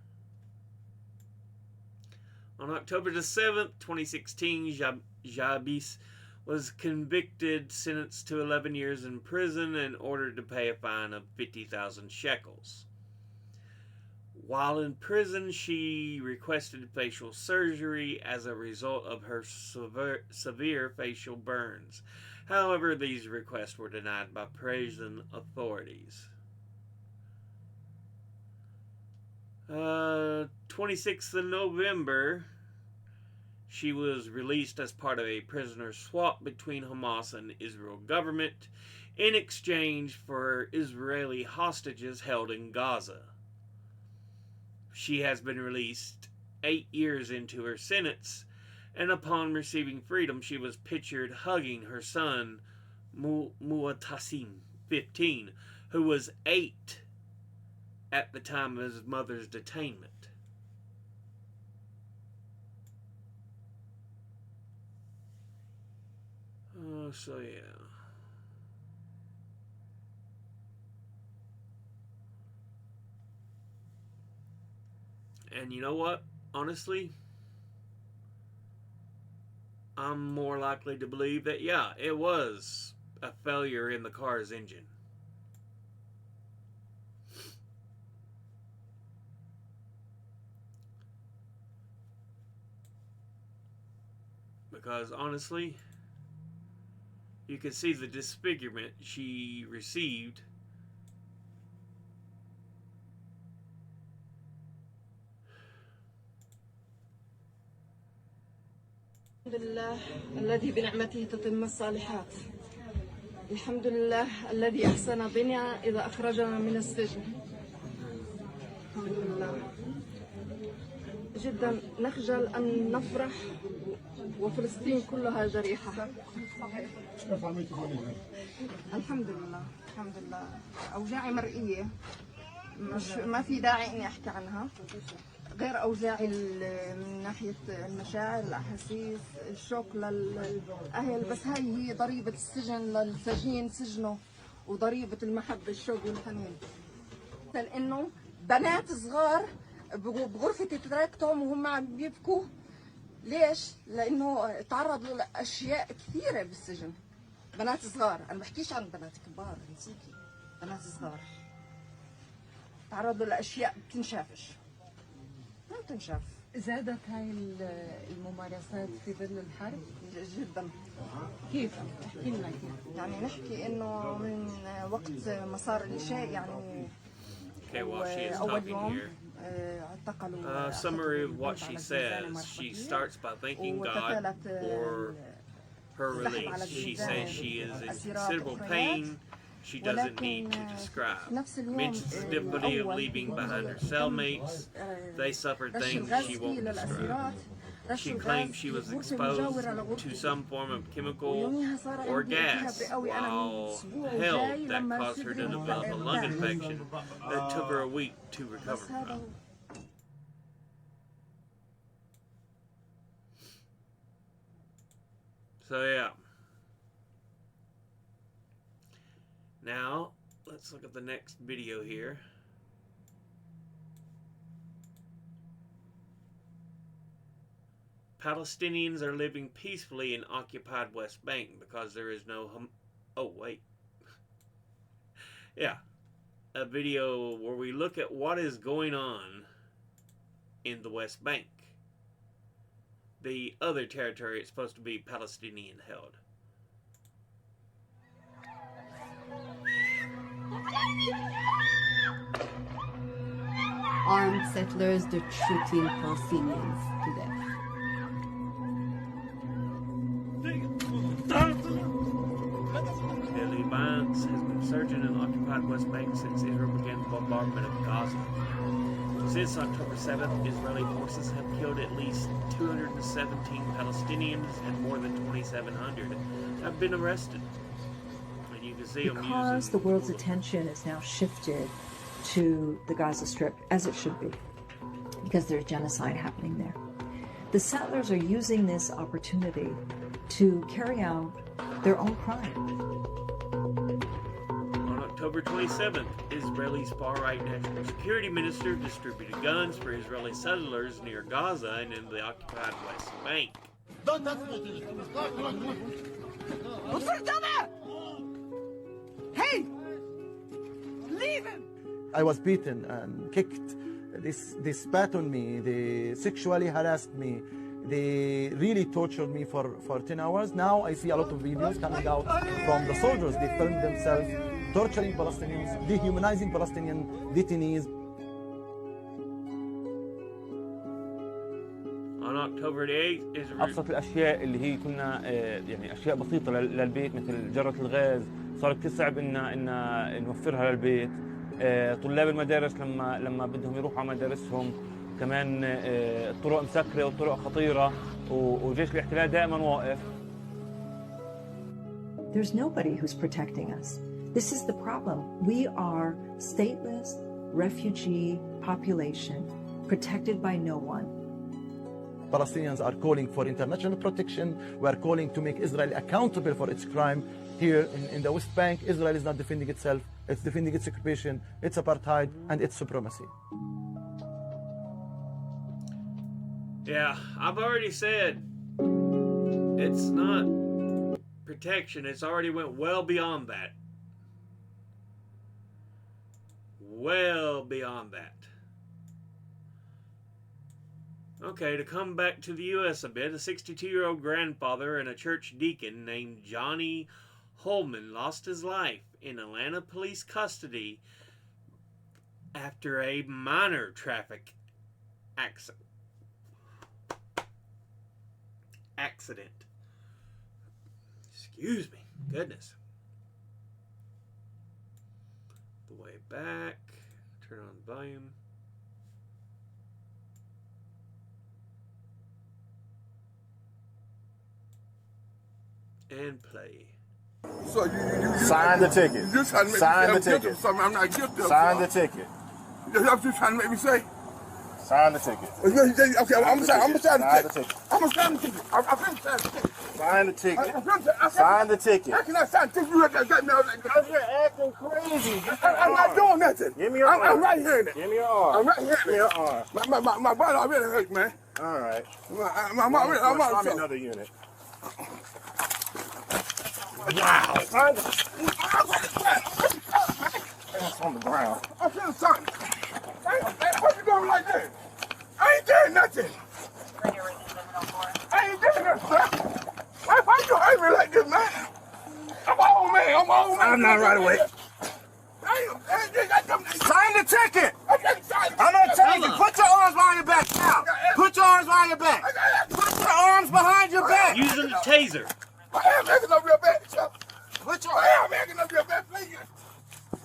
On October the 7th, 2016, Jabis was convicted, sentenced to 11 years in prison, and ordered to pay a fine of 50,000 shekels. While in prison, she requested facial surgery as a result of her severe facial burns. However, these requests were denied by prison authorities. 26th of November, she was released as part of a prisoner swap between Hamas and Israel government in exchange for Israeli hostages held in Gaza. She has been released 8 years into her sentence, and upon receiving freedom, she was pictured hugging her son, Mu'tasim, 15, who was 8 at the time of his mother's detainment. So yeah. And you know what? Honestly, I'm more likely to believe that, yeah, it was a failure in the car's engine. Because honestly, you can see the disfigurement she received. الحمد لله الذي بنعمته تتم الصالحات. الحمد لله الذي أحسن بنا إذا أخرجنا من السجن. الحمد لله. جدا نخجل أن نفرح وفلسطين كلها جريحة. الحمد لله الحمد لله. أوجاعي مرئية، ما في داعي إني أحكي عنها، غير أوجاعي من ناحية المشاعر، الأحاسيس، الشوق للأهل، بس هاي هي ضريبة السجن للسجين سجنه، وضريبة المحبة الشوق والحنين. لأنه بنات صغار بغرفتي تركتهم وهم عم بيبكوا. ليش؟ لأنه تعرضوا لأشياء كثيرة بالسجن. بنات صغار، أنا بحكيش عن بنات كبار، نسيتي، بنات صغار تعرضوا لأشياء بتنشافش. ما بتنشاف. زادت هاي الممارسات في ظل الحرب؟ جدا. كيف؟ احكي لنا كيف. يعني نحكي انه من وقت مسار الشيء يعني Okay, while she is أول talking يوم here, اعتقلوا. summary of what she says. She starts by thanking God for her release. She says she is in considerable pain she doesn't need to describe. Mentions the difficulty of leaving behind her cellmates. They suffered things she won't describe. She claimed she was exposed to some form of chemical or gas while held that caused her to develop a lung infection that took her a week to recover from. So yeah. Now, let's look at the next video here. Palestinians are living peacefully in occupied West Bank because there is no oh wait. Yeah. A video where we look at what is going on in the West Bank. The other territory it's supposed to be Palestinian held. Armed settlers that shooting Palestinians to death. Deadly violence has been surging in the occupied West Bank since Israel began the bombardment of Gaza. Since October 7th, Israeli forces have killed at least 217 Palestinians and more than 2,700 have been arrested. And you can see them because the world's attention is now shifted to the Gaza Strip, as it should be, because there's genocide happening there. The settlers are using this opportunity to carry out their own crime. On October 27th, Israeli's far-right national security minister distributed guns for Israeli settlers near Gaza and in the occupied West Bank. Hey! Leave him! I was beaten and kicked. They spat on me. They sexually harassed me. They really tortured me for 10 hours. Now I see a lot of videos coming out from the soldiers. They filmed themselves torturing Palestinians, dehumanizing Palestinian detainees. On October 8th, Israel... أبسط الأشياء اللي هي كنا يعني أشياء بسيطة للبيت مثل جرة الغاز صارت كثير صعب إن نوفرها للبيت. طلاب المدارس لما بدهم يروحوا على مدارسهم كمان الطرق مسكرة والطرق خطيرة وجيش الاحتلال دائما واقف. There's nobody who's protecting us. This is the problem. We are stateless, refugee population, protected by no one. Palestinians are calling for international protection. We are calling to make Israel accountable for its crime. Here in the West Bank, Israel is not defending itself. It's defending its occupation, its apartheid, and its supremacy. Yeah, I've already said it's not protection. It's already went well beyond that. Well beyond that. Okay, to come back to the U.S. a bit, a 62-year-old grandfather and a church deacon named Johnny Holman lost his life in Atlanta police custody after a minor traffic accident. Excuse me. Goodness. The way back. Turn on the volume. And play. So you sign the ticket. You're trying to make sign me the say I'm guilty ticket. of something I'm not guilty of. Sign the ticket. That's what you're trying to make me say. Sign the ticket. Okay, I'm gonna sign the ticket. I'm gonna sign the ticket. I'm gonna sign the ticket. Sign the ticket. Sign the ticket. How can I sign the ticket? You got me all like because you're acting crazy. I'm not doing nothing. Give me your arm. I'm right here. Give me your arm. I'm right here. Give me your arm. My body already hurt, man. All right. I'm already. Another unit. Wow. Sign the That's on the ground. I feel something. What you doing like this? I ain't doing nothing. I ain't doing nothing, sir. Why you hurt me like this, man? I'm an old man. I'm not right away. Sign the ticket. I'm not taking. Put your arms behind your back now. Put your arms behind your back. Put your arms behind your back. Using the taser. I am acting up real bad, sir. Put your I am acting up real bad, please.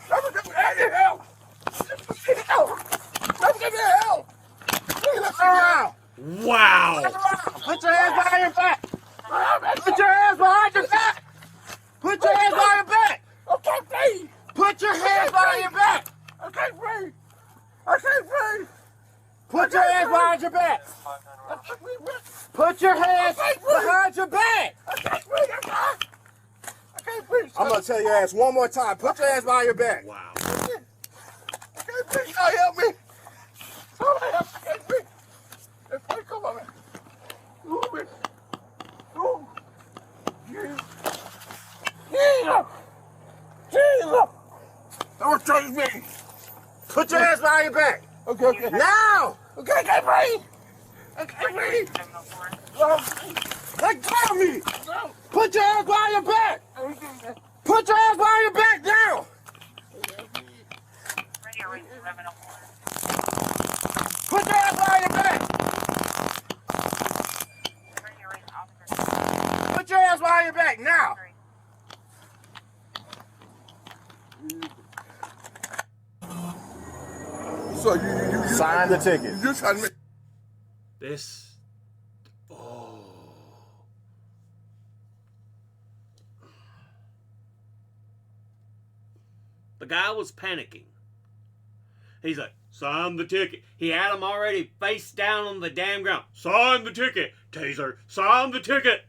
Let me get help. Let me get help. Turn around. Wow. Put your hands behind your back. Put your hands behind your back. Put your hands behind your back. I can't breathe. Put your hands behind your back. I can't breathe. I can't breathe. Put your hands behind your back. I can't breathe. Put your hands behind your back. I can't breathe. I can't breathe. I'm going to tell your ass one more time. Put your hands behind your back. Wow. I can't breathe. Somebody help me. Somebody help me. I can't breathe. Hey, come on, man. Move it. Move. Jesus. Jesus. Don't change me. Put your hands behind your back. Okay. Now. Okay, I can't breathe. I can't breathe. Let go of me. No. Put your hands behind your back. Put your hands behind your back now. Put your hands behind your back. Put your hands behind your back now. So you sign the ticket. You trying to make This. Oh. The guy was panicking. He's like, sign the ticket. He had him already face down on the damn ground. Sign the ticket. Taser, sign the ticket.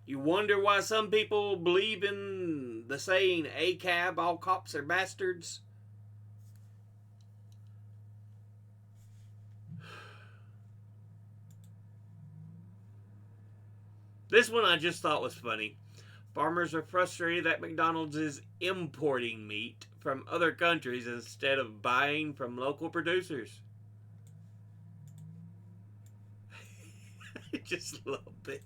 You wonder why some people believe in the saying, ACAB, all cops are bastards? This one I just thought was funny. Farmers are frustrated that McDonald's is importing meat from other countries instead of buying from local producers. I just love this.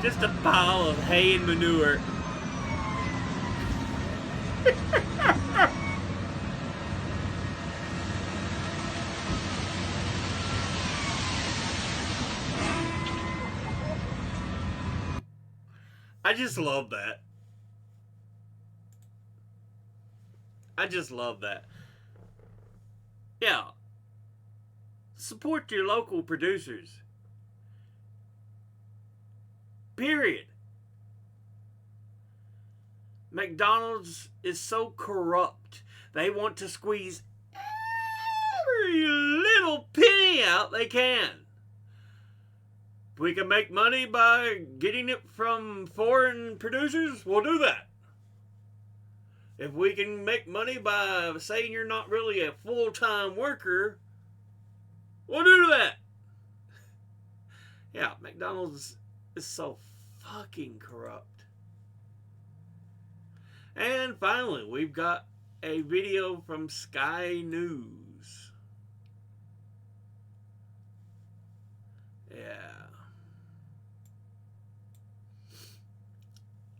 Just a pile of hay and manure. I just love that. I just love that. Yeah. Support your local producers. Period. McDonald's is so corrupt. They want to squeeze every little penny out they can. If we can make money by getting it from foreign producers, we'll do that. If we can make money by saying you're not really a full-time worker, we'll do that. Yeah, McDonald's is so fucking corrupt. And finally, we've got a video from Sky News. Yeah.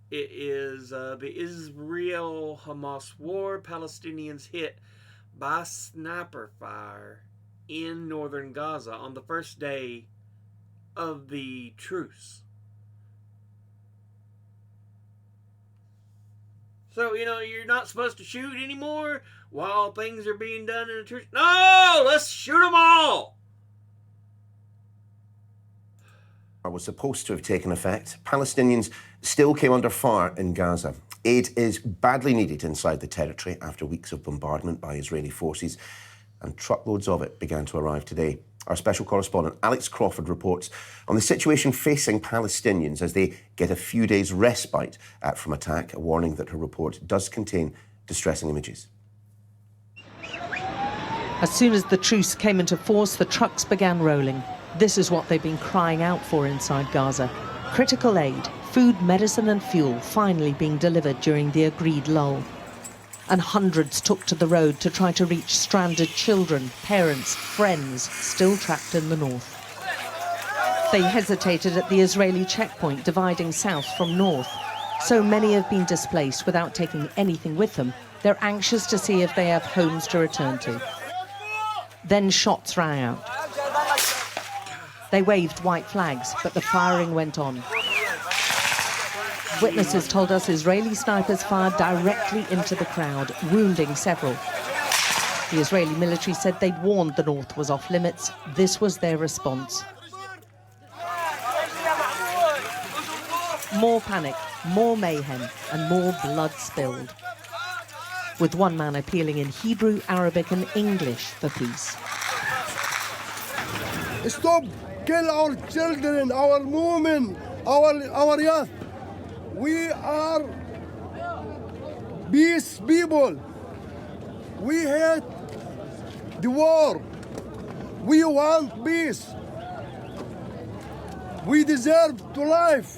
It is the Israel-Hamas war. Palestinians hit by sniper fire in northern Gaza on the first day of the truce. So, you're not supposed to shoot anymore while things are being done in a truce. No! Let's shoot them all! Was supposed to have taken effect. Palestinians still came under fire in Gaza. Aid is badly needed inside the territory after weeks of bombardment by Israeli forces, and truckloads of it began to arrive today. Our special correspondent Alex Crawford reports on the situation facing Palestinians as they get a few days' respite from attack, a warning that her report does contain distressing images. As soon as the truce came into force, the trucks began rolling. This is what they've been crying out for inside Gaza. Critical aid, food, medicine and fuel finally being delivered during the agreed lull. And hundreds took to the road to try to reach stranded children, parents, friends still trapped in the north. They hesitated at the Israeli checkpoint dividing south from north. So many have been displaced without taking anything with them. They're anxious to see if they have homes to return to. Then shots rang out. They waved white flags, but the firing went on. Witnesses told us Israeli snipers fired directly into the crowd, wounding several. The Israeli military said they'd warned the north was off limits. This was their response. More panic, more mayhem, and more blood spilled. With one man appealing in Hebrew, Arabic and English for peace. Stop! Kill our children, our women, our youth. We are peace people. We hate the war. We want peace. We deserve to live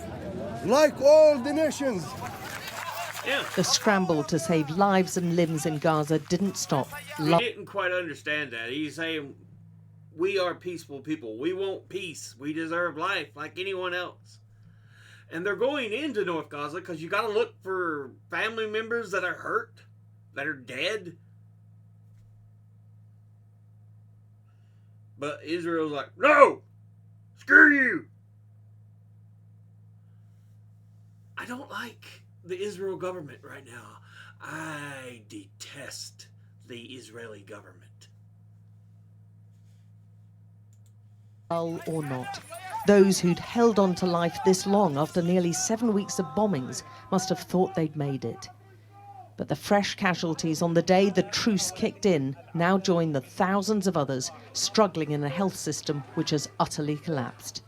like all the nations. Yeah. The scramble to save lives and limbs in Gaza didn't stop. He didn't quite understand that. He's saying, we are peaceful people. We want peace. We deserve life like anyone else. And they're going into North Gaza because you got to look for family members that are hurt, that are dead. But Israel's like, no! Screw you! I don't like the Israel government right now. I detest the Israeli government. Or not. Those who'd held on to life this long after nearly 7 weeks of bombings must have thought they'd made it. But the fresh casualties on the day the truce kicked in now join the thousands of others struggling in a health system which has utterly collapsed.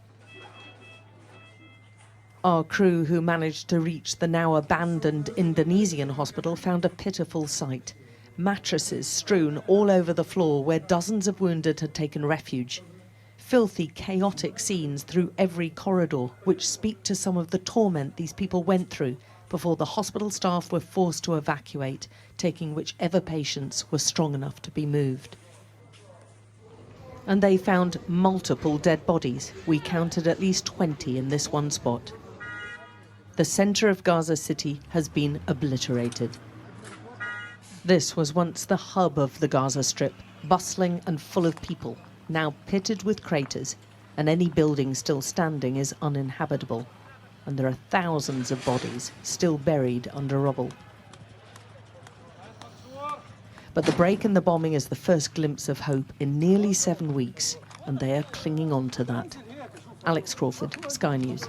Our crew who managed to reach the now abandoned Indonesian hospital found a pitiful sight. Mattresses strewn all over the floor where dozens of wounded had taken refuge. Filthy, chaotic scenes through every corridor, which speak to some of the torment these people went through before the hospital staff were forced to evacuate, taking whichever patients were strong enough to be moved. And they found multiple dead bodies. We counted at least 20 in this one spot. The centre of Gaza City has been obliterated. This was once the hub of the Gaza Strip, bustling and full of people, now pitted with craters, and any building still standing is uninhabitable, and there are thousands of bodies still buried under rubble. But the break in the bombing is the first glimpse of hope in nearly 7 weeks, and they are clinging on to that. Alex Crawford, Sky News.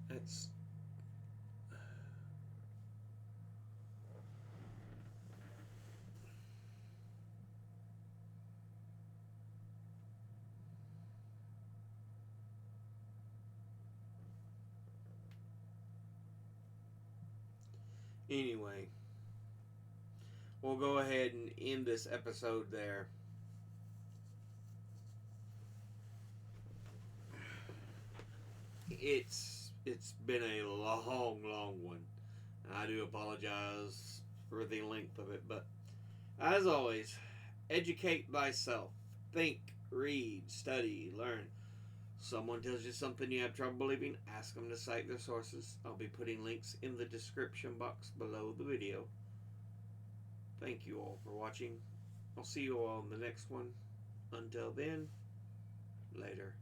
That's... Anyway, we'll go ahead and end this episode there. It's been a long one. I do apologize for the length of it, but as always, educate thyself. Think, read, study, learn. Someone tells you something you have trouble believing, ask them to cite their sources. I'll be putting links in the description box below the video. Thank you all for watching. I'll see you all in the next one. Until then, later.